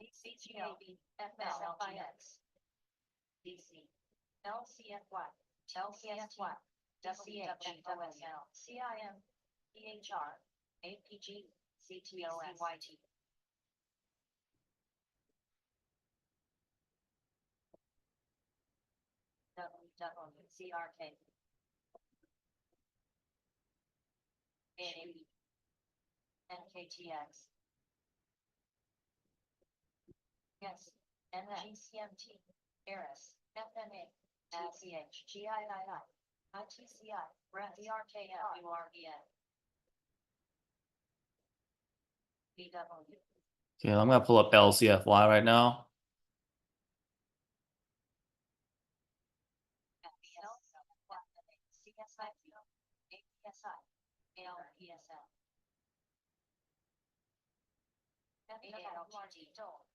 DCGAB. FSLGX. DC. LCFY. LCSY. WCHOSL. CIM. EHR. APG. CTOSYT. WWCRK. NAB. NKTX. Yes. NGCMT. ARIS. FNA. LCH. GIII. ITCI. DRKL. URBN. BW. Okay, I'm gonna pull up LCFY right now.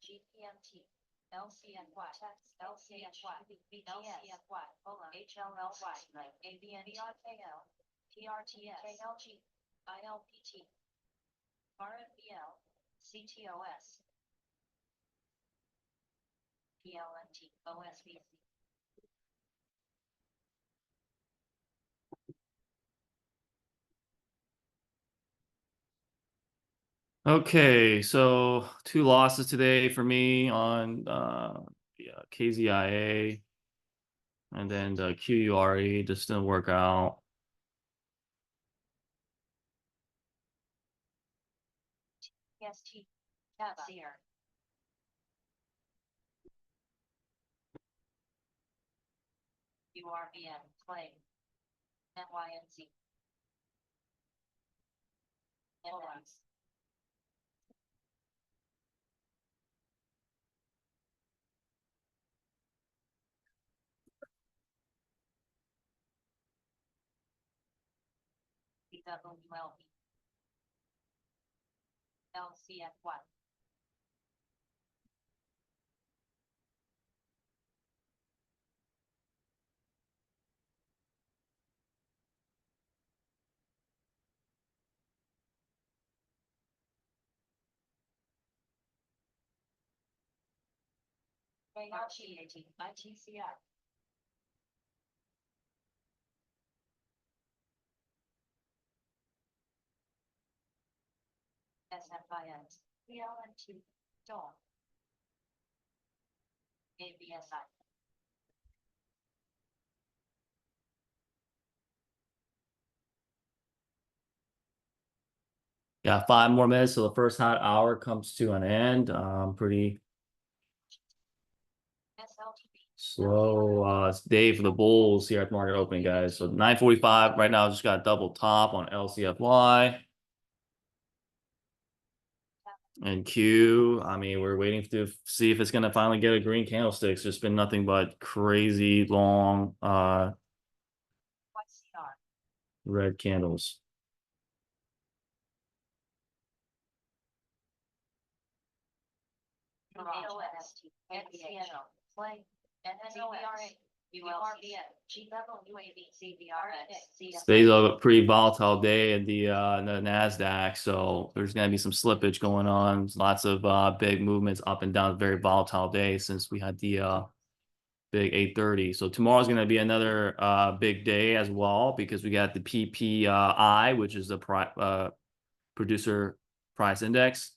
GPMT, LCNY, LCHY, LCFY, HLLY, ABN, BRKL, PRTS, KLG, ILPT, RFBL, CTOS, PLNT, OSBC. Okay, so 2 losses today for me on yeah, KZIA and then the QURE just didn't work out. PST, Tabseer. URBN, claim. NYNZ. NX. BWLB. LCFY. KRGAT, ITCI. SFIS, PLNT, DAW. ABSI. Got 5 more minutes so the first hot hour comes to an end. Pretty SLTB. slow day for the bulls here at market opening, guys. So 9:45 right now, just got double top on LCFY. And Q, I mean, we're waiting to see if it's gonna finally get a green candlestick. It's just been nothing but crazy long YCR. red candles. AOS, NCNO, Play, NNOS, URBN, GWAB, CBRS, Today's a pretty volatile day in the Nasdaq, so there's gonna be some slippage going on. Lots of big movements up and down. Very volatile day since we had the big 8:30. So tomorrow's gonna be another big day as well because we got the PPI, which is the producer price index.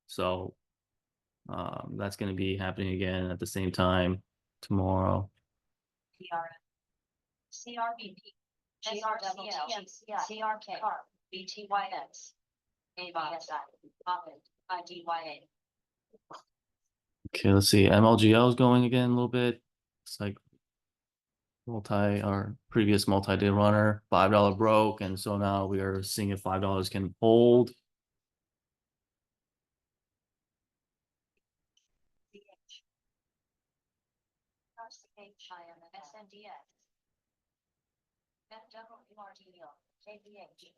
So that's gonna be happening again at the same time tomorrow. CRBP, CRK, BTYX, ABSI, IDYA. Okay, let's see. MLGL is going again a little bit. It's like our previous multi-day runner, $5 broke, and so now we are seeing if $5 can hold. CH. RCH, SNDX. FWRDO, KBH.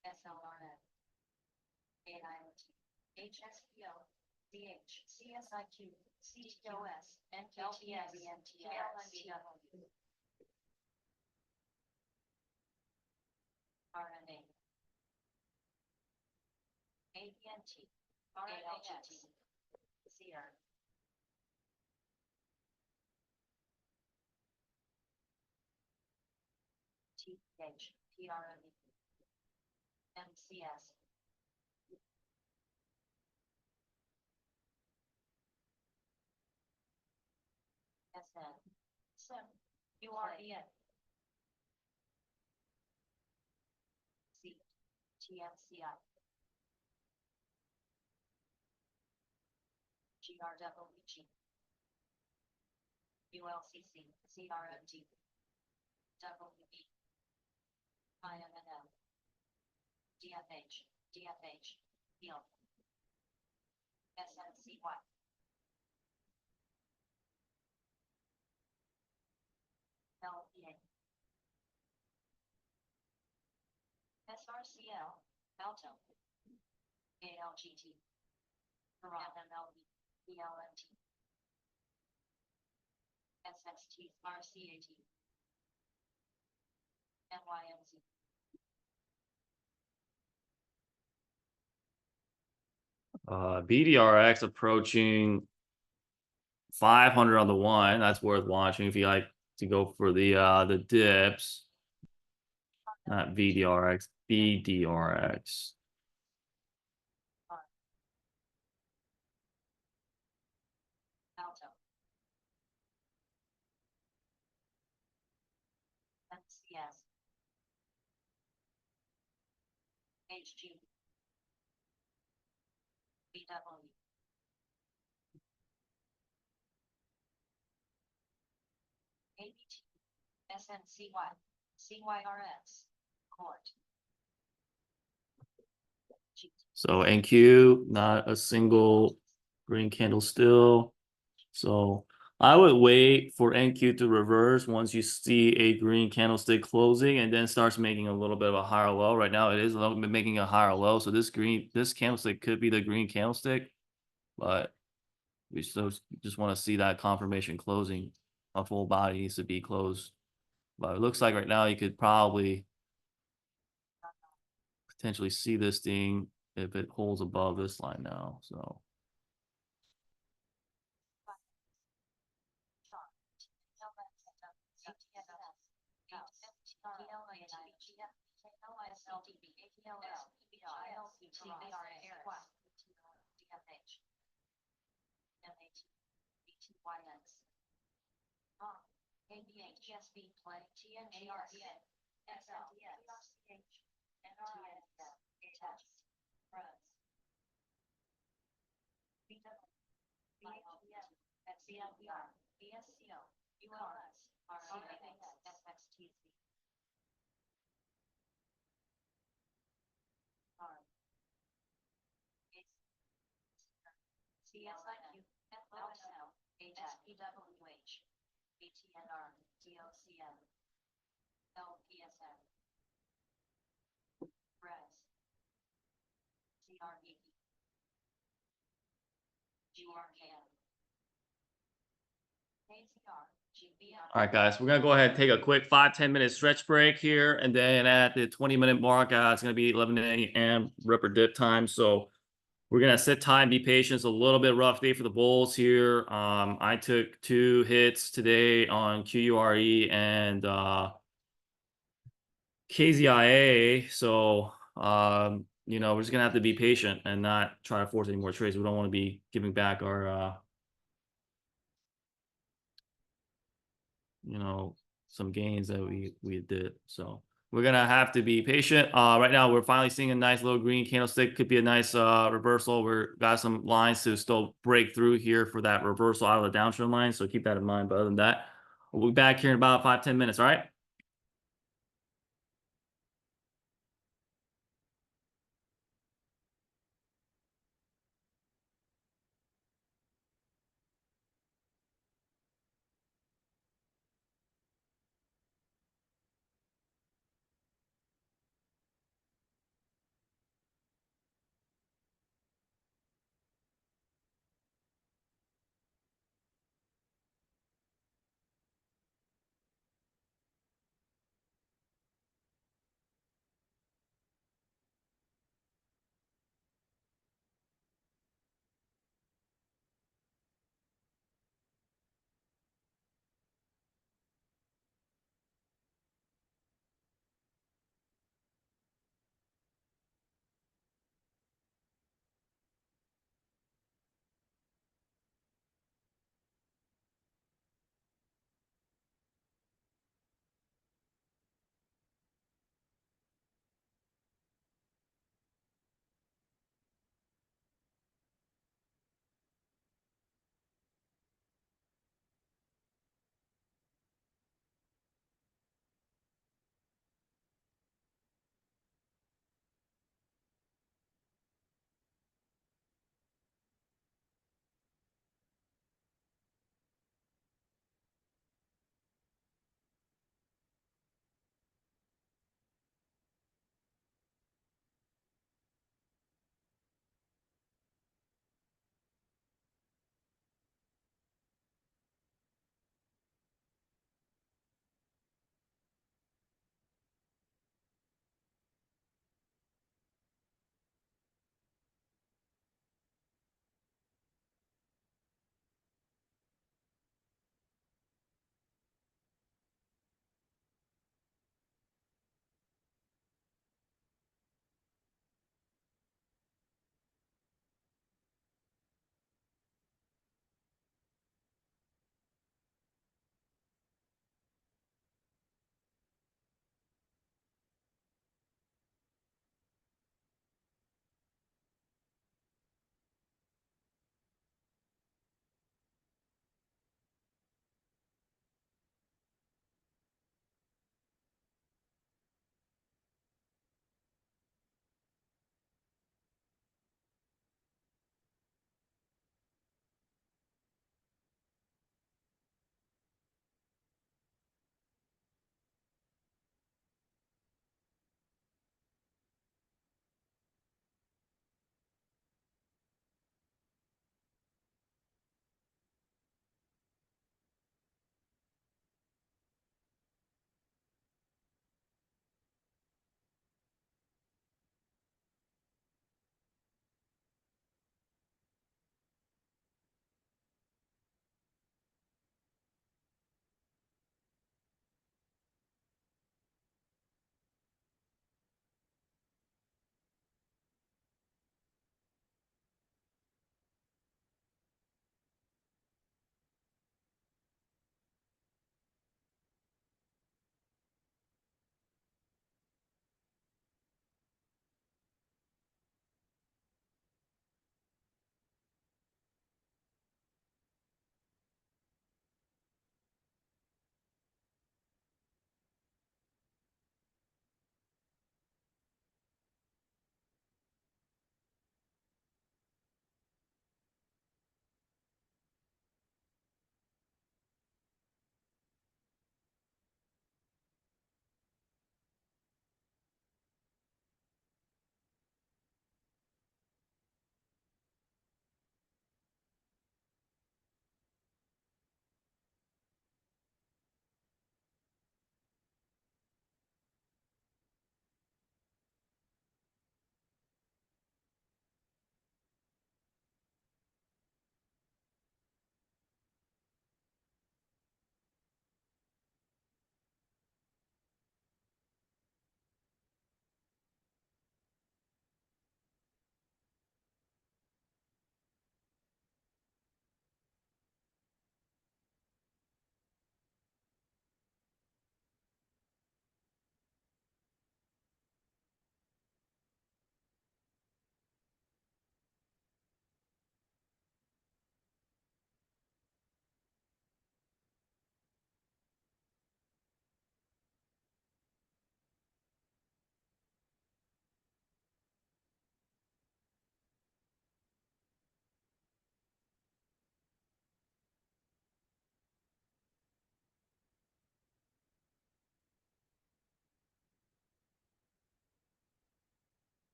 SLRN. AIoT. HSPO. CH. CSIQ. CTOS. NKTS. KLNTW. RNA. ABNT. RNAX. CR. TH. PRME. MCS. SN. SIM. UREN. C. TMCI. GRWG. ULCC. CRMG. WE. IMNM. DFH. DFH. Field. SNCY. LEA. SRCL. Alto. ALGT. MLE. ELNT. SXT. RCAT. NYMZ. BDRX approaching 500 on the one. That's worth watching if you like to go for the dips. Not VDRX, BDRX. Alto. MCS. HG. BW. ABT. SNCY. CYRS. Court. So NQ, not a single green candle still. So I would wait for NQ to reverse once you see a green candlestick closing and then starts making a little bit of a higher low. Right now it is making a higher low. So this candlestick could be the green candlestick, but we still just want to see that confirmation closing. A full body needs to be closed. But it looks like right now you could probably potentially see this thing if it holds above this line now. So ABHSB play TNARCN SLDS RCH NRIS test runs BWBHDS FCLBR BSCO ULS RCNX SXTC CSIQ FOSL HSPWH BTNR DOCN LPSN RES CREP GRKN KCR GBR. all right, guys, we're gonna go ahead and take a quick 5-10 minute stretch break here, and then at the 20-minute mark, it's gonna be 11 a.m. ripper dip time. So we're gonna sit time, be patient. It's a little bit rough day for the bulls here. I took 2 hits today on QURE and KZIA. So we're just gonna have to be patient and not try to force any more trades. We don't want to be giving back our some gains that we did. So we're gonna have to be patient. Right now we're finally seeing a nice little green candlestick. Could be a nice reversal. We're got some lines to still break through here for that reversal out of the downtrend line. So keep that in mind. But other than that, We'll be back here in about 5-10 minutes. All right.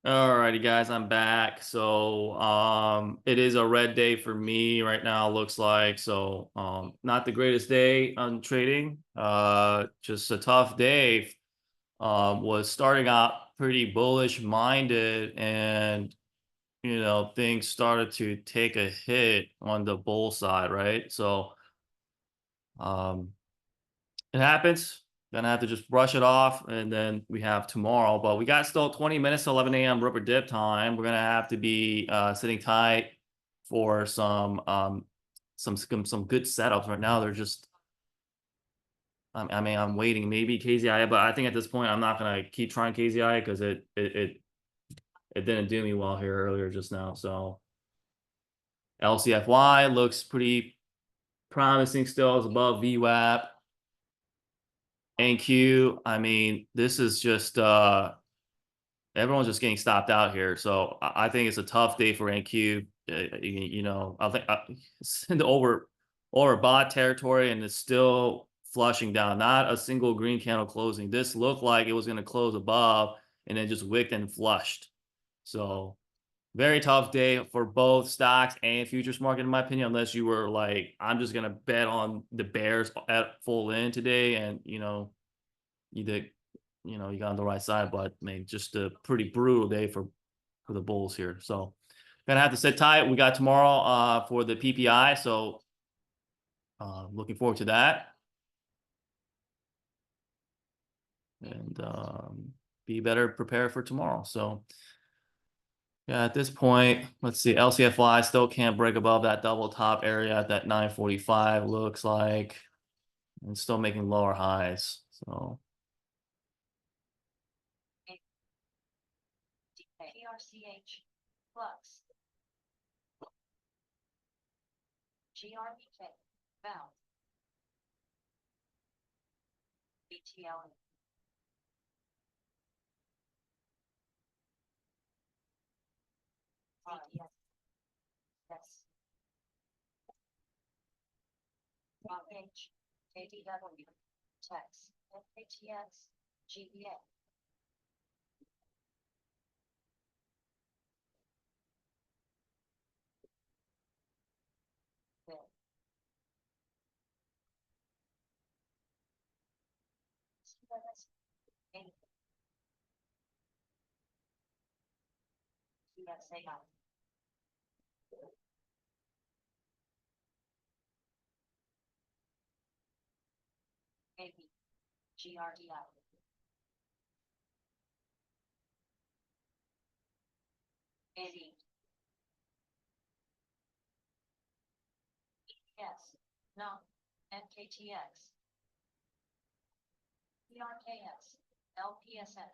Alrighty, guys, I'm back. So, it is a red day for me right now, looks like. So, not the greatest day on trading. Just a tough day. Was starting out pretty bullish minded, and things started to take a hit on the bull side, right? So, um, it happens. Gonna have to just brush it off, and then we have tomorrow. But we got still 20 minutes to 11 a.m. ripper dip time. We're gonna have to be sitting tight for some good setups. Right now, they're just. I mean, I'm waiting maybe KZI, but I think at this point I'm not gonna keep trying KZI because it didn't do me well here earlier just now. So LCFY looks pretty promising still. It's above VWAP. NQ, I mean, this is just everyone's just getting stopped out here. So I think it's a tough day for NQ. I think it's in the overbought territory, and it's still flushing down. Not a single green candle closing. This looked like it was going to close above, and then just wicked and flushed. So very tough day for both stocks and futures market, in my opinion, unless you were like, I'm just going to bet on the bears at full in today, and you did, you got on the right side, but man, just a pretty brutal day for the Bulls here. So gonna have to sit tight. We got tomorrow for the PPI, so looking forward to that. And be better prepared for tomorrow. So yeah, at this point, let's see, LCFY still can't break above that double top area at that 945, looks like, and still making lower highs. So GRCH, Flux, GRBK, Bound, BTL, BTS, yes, RH, KDW, Tex, FATS, GBA. Bill. CLS, CSAI. AB, GRDI. AB. Yes, no, NKTX. PRKS, LPSN.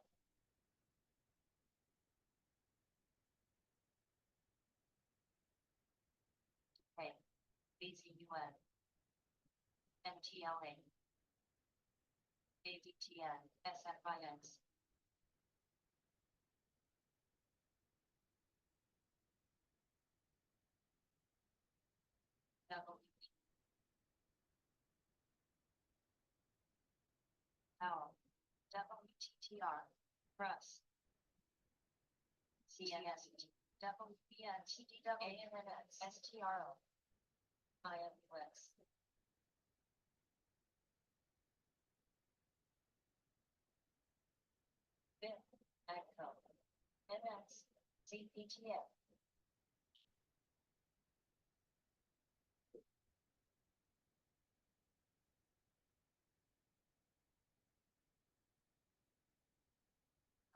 K, BZUN. MTLA. ADTN, SFINs. WP. Powell. WTTR. Russ. CNS. WPN. TDW. ANNS. STRO. IMUX. BIN. AGCO. NX. ZPTF.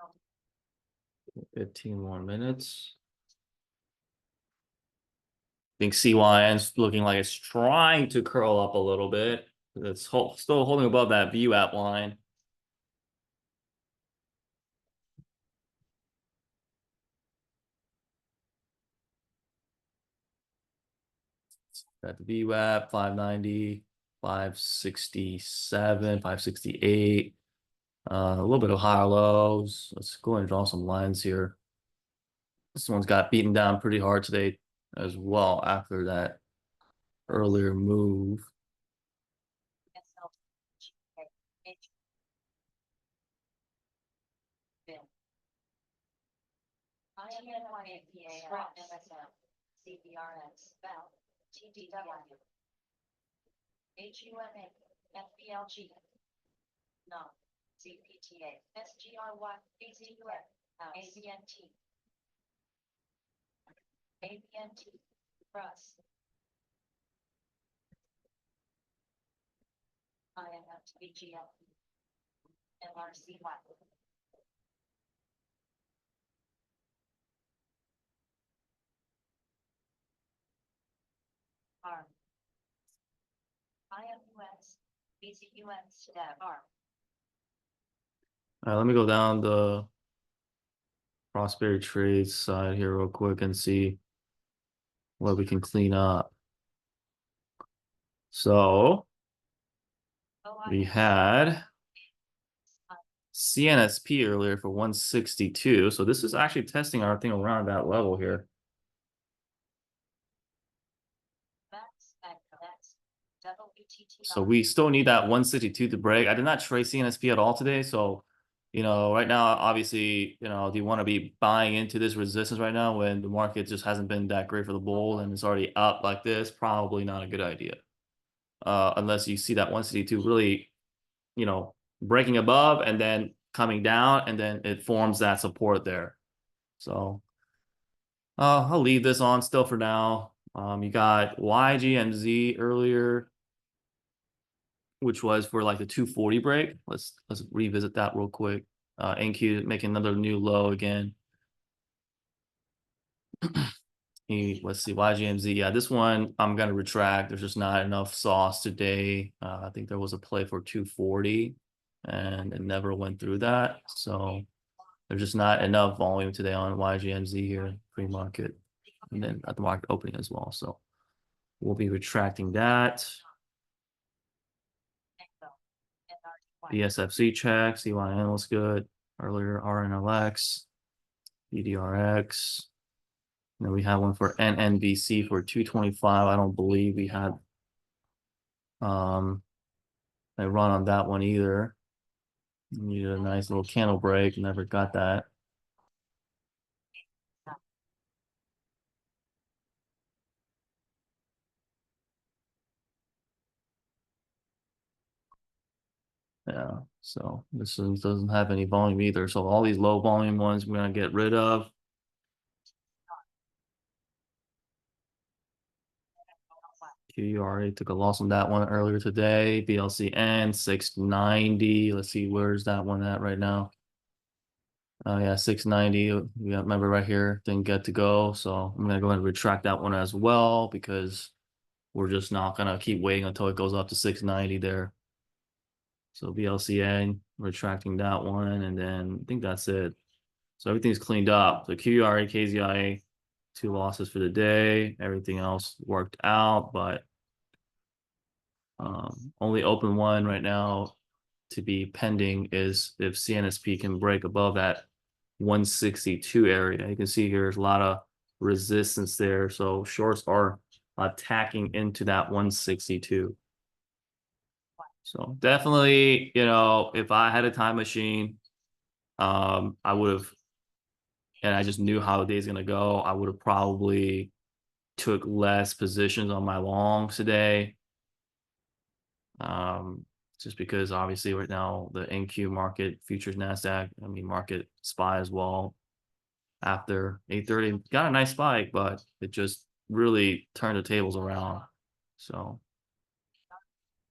Oh, 15 more minutes. I think CYN's looking like it's trying to curl up a little bit. It's still holding above that VWAP line. Got the VWAP 590, 567, 568. A little bit of higher lows. Let's go and draw some lines here. This one's got beaten down pretty hard today as well after that earlier move. SL. GK. H. BIN. CNY, APA, MSM, CBRX, Bell, TDW, HUMA, FBLG, no, CPTA, SGRY, AZUF, ABNT, ABNT, Russ, INF, BGL, LRCY. ARM, IMUS, BCUS, ARM. All right, let me go down the Prosperity Trades side here real quick and see what we can clean up. So we had CNSP earlier for 162. So this is actually testing our thing around that level here. So we still need that 162 to break. I did not trade CNSP at all today. So, you know, right now, obviously, you know, do you want to be buying into this resistance right now when the market just hasn't been that great for the bull and it's already up like this? Probably not a good idea. Unless you see that 162 really, you know, breaking above and then coming down, and then it forms that support there. So I'll leave this on still for now. You got YGMZ earlier, which was for like the 240 break. Let's revisit that real quick. NQ making another new low again. Let's see, YGMZ. Yeah, this one I'm gonna retract. There's just not enough sauce today. I think there was a play for 240 and it never went through that. So there's just not enough volume today on YGMZ here, pre-market, and then at the market opening as well. So we'll be retracting that. BSFC check, CYN was good earlier, RNLX, BDRX. And then we have one for NNBC for 225. I don't believe we had a run on that one either. Needed a nice little candle break, never got that. Yeah, so this one doesn't have any volume either. So all these low volume ones we're gonna get rid of. QURA took a loss on that one earlier today. BLCN 690. Let's see, where's that one at right now? Oh yeah, 690. We got, remember right here, didn't get to go. So I'm gonna go ahead and retract that one as well, because we're just not gonna keep waiting until it goes up to 690 there. So BLCN, retracting that one, and then I think that's it. So everything's cleaned up. The QURA, KZIA, 2 losses for the day. Everything else worked out, but only open one right now to be pending is if CNSP can break above that 162 area. You can see here there's a lot of resistance there. So shorts are attacking into that 162. So definitely, you know, if I had a time machine, I would have, and I just knew how the day's gonna go, I would have probably took less positions on my longs today. Just because obviously right now the NQ market, futures, NASDAQ, I mean, market SPY as well, after 8:30 got a nice spike, but it just really turned the tables around. So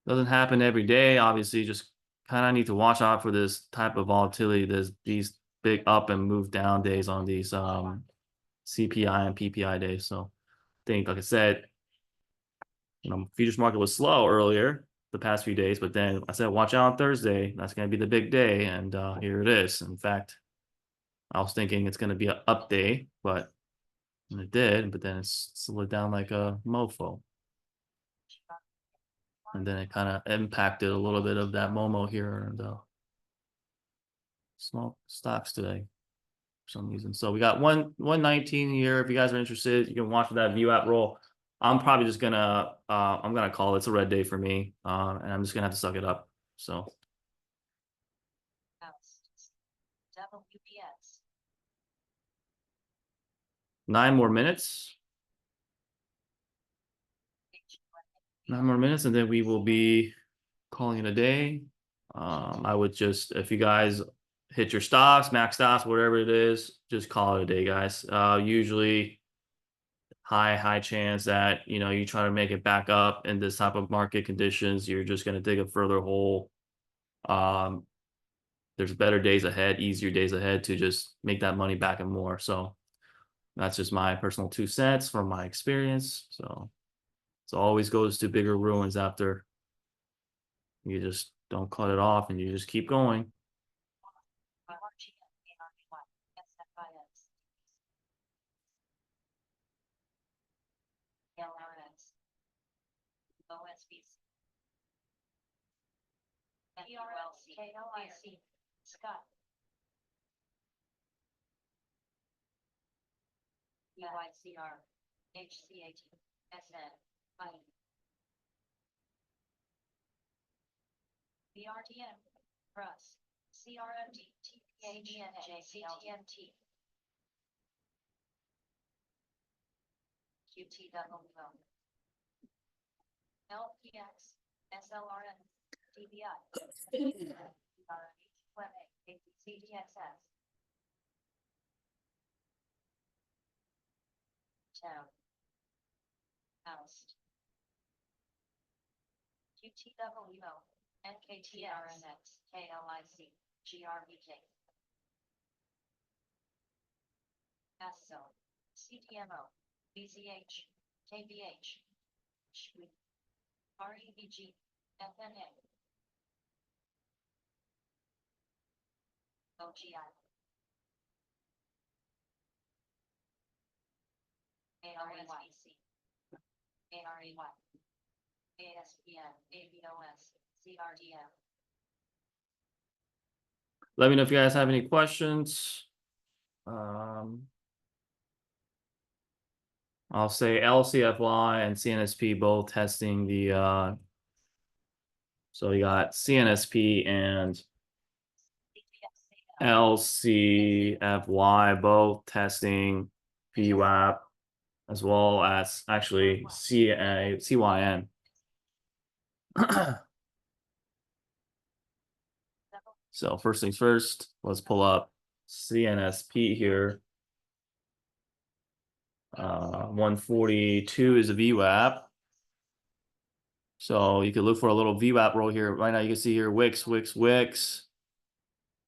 doesn't happen every day. Obviously, just kind of need to watch out for this type of volatility. There's these big up and move down days on these CPI and PPI days. So I think, like I said, you know, futures market was slow earlier the past few days, but then I said, watch out on Thursday. That's going to be the big day. And here it is. In fact, I was thinking it's going to be an up day, but it did, but then it's slowed down like a mofo. And then it kind of impacted a little bit of that Momo here and small stocks today for some reason. So we got 119 here. If you guys are interested, you can watch that view app roll. I'm probably just gonna I'm gonna call it. It's a red day for me, and I'm just gonna have to suck it up. So WPS. 9 more minutes. 9 more minutes, and then we will be calling it a day. I would just, if you guys hit your stops, max stops, whatever it is, just call it a day, guys. Usually high chance that, you know, you try to make it back up in this type of market conditions, you're just going to dig a further hole. There's better days ahead, easier days ahead to just make that money back and more. So that's just my personal 2 cents from my experience. So it always goes to bigger ruins after you just don't cut it off and you just keep going. LRS, OSBC, FULC, KLIC, Scott, UICR, HCAT, SN, IE, BRTM, Russ, CRMD, TPAGNJ, CTMT, QTWO, LPX, SLRN, DBI, CDXS, Town, Oust, QTWO, NKTRNX, KLIC, GRVK, ASO, CDMO, BZH, KBH, REBG, FNA, OGI, ARYC, ARAY, ASPN, ABOS, CRDM. Let me know if you guys have any questions. I'll say LCFY and CNSP both testing the so you got CNSP and LCFY both testing VWAP as well as actually CYN. So first things first, let's pull up CNSP here. 142 is a VWAP. So you could look for a little VWAP roll here. Right now you can see here wicks.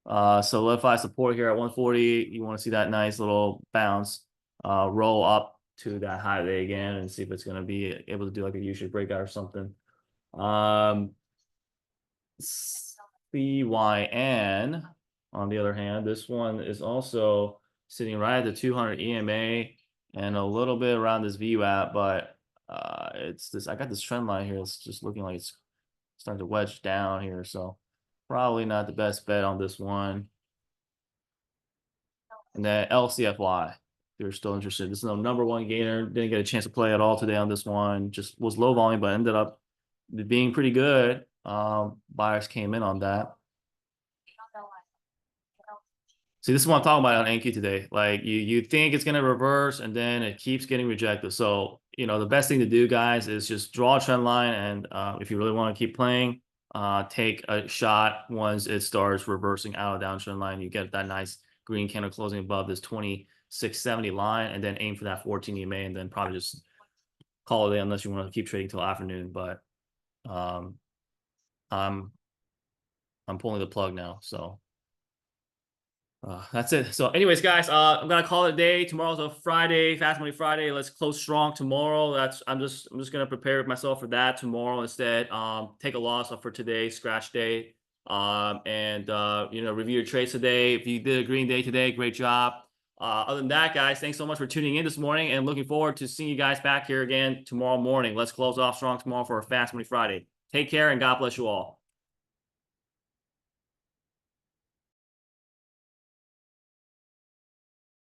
Solidify support here at 140. You want to see that nice little bounce. Roll up to that high day again and see if it's going to be able to do like a U-shaped breakout or something. CYN, on the other hand, this one is also sitting right at the 200 EMA and a little bit around this VWAP, but it's this. I got this trend line here. It's just looking like it's starting to wedge down here, so probably not the best bet on this one. And then LCFY, if you're still interested, this is the #1 gainer. Didn't get a chance to play at all today on this one. Just was low volume, but ended up being pretty good. Buyers came in on that. See, this is what I'm talking about on NQ today. Like you think it's gonna reverse and then it keeps getting rejected. So, you know, the best thing to do, guys, is just draw a trend line, and if you really want to keep playing, take a shot once it starts reversing out of downtrend line. You get that nice green candle closing above this 2670 line, and then aim for that 14 EMA, and then probably just call it in unless you want to keep trading till afternoon. But I'm pulling the plug now, so that's it. So anyways, guys, I'm gonna call it a day. Tomorrow's a Friday, Fast Money Friday. Let's close strong tomorrow. I'm just gonna prepare myself for that tomorrow instead. Take a loss for today, scratch day. And you know, review your trades today. If you did a green day today, great job. Other than that, guys, thanks so much for tuning in this morning, and looking forward to seeing you guys back here again tomorrow morning. Let's close off strong tomorrow for a Fast Money Friday. Take care and God bless you all.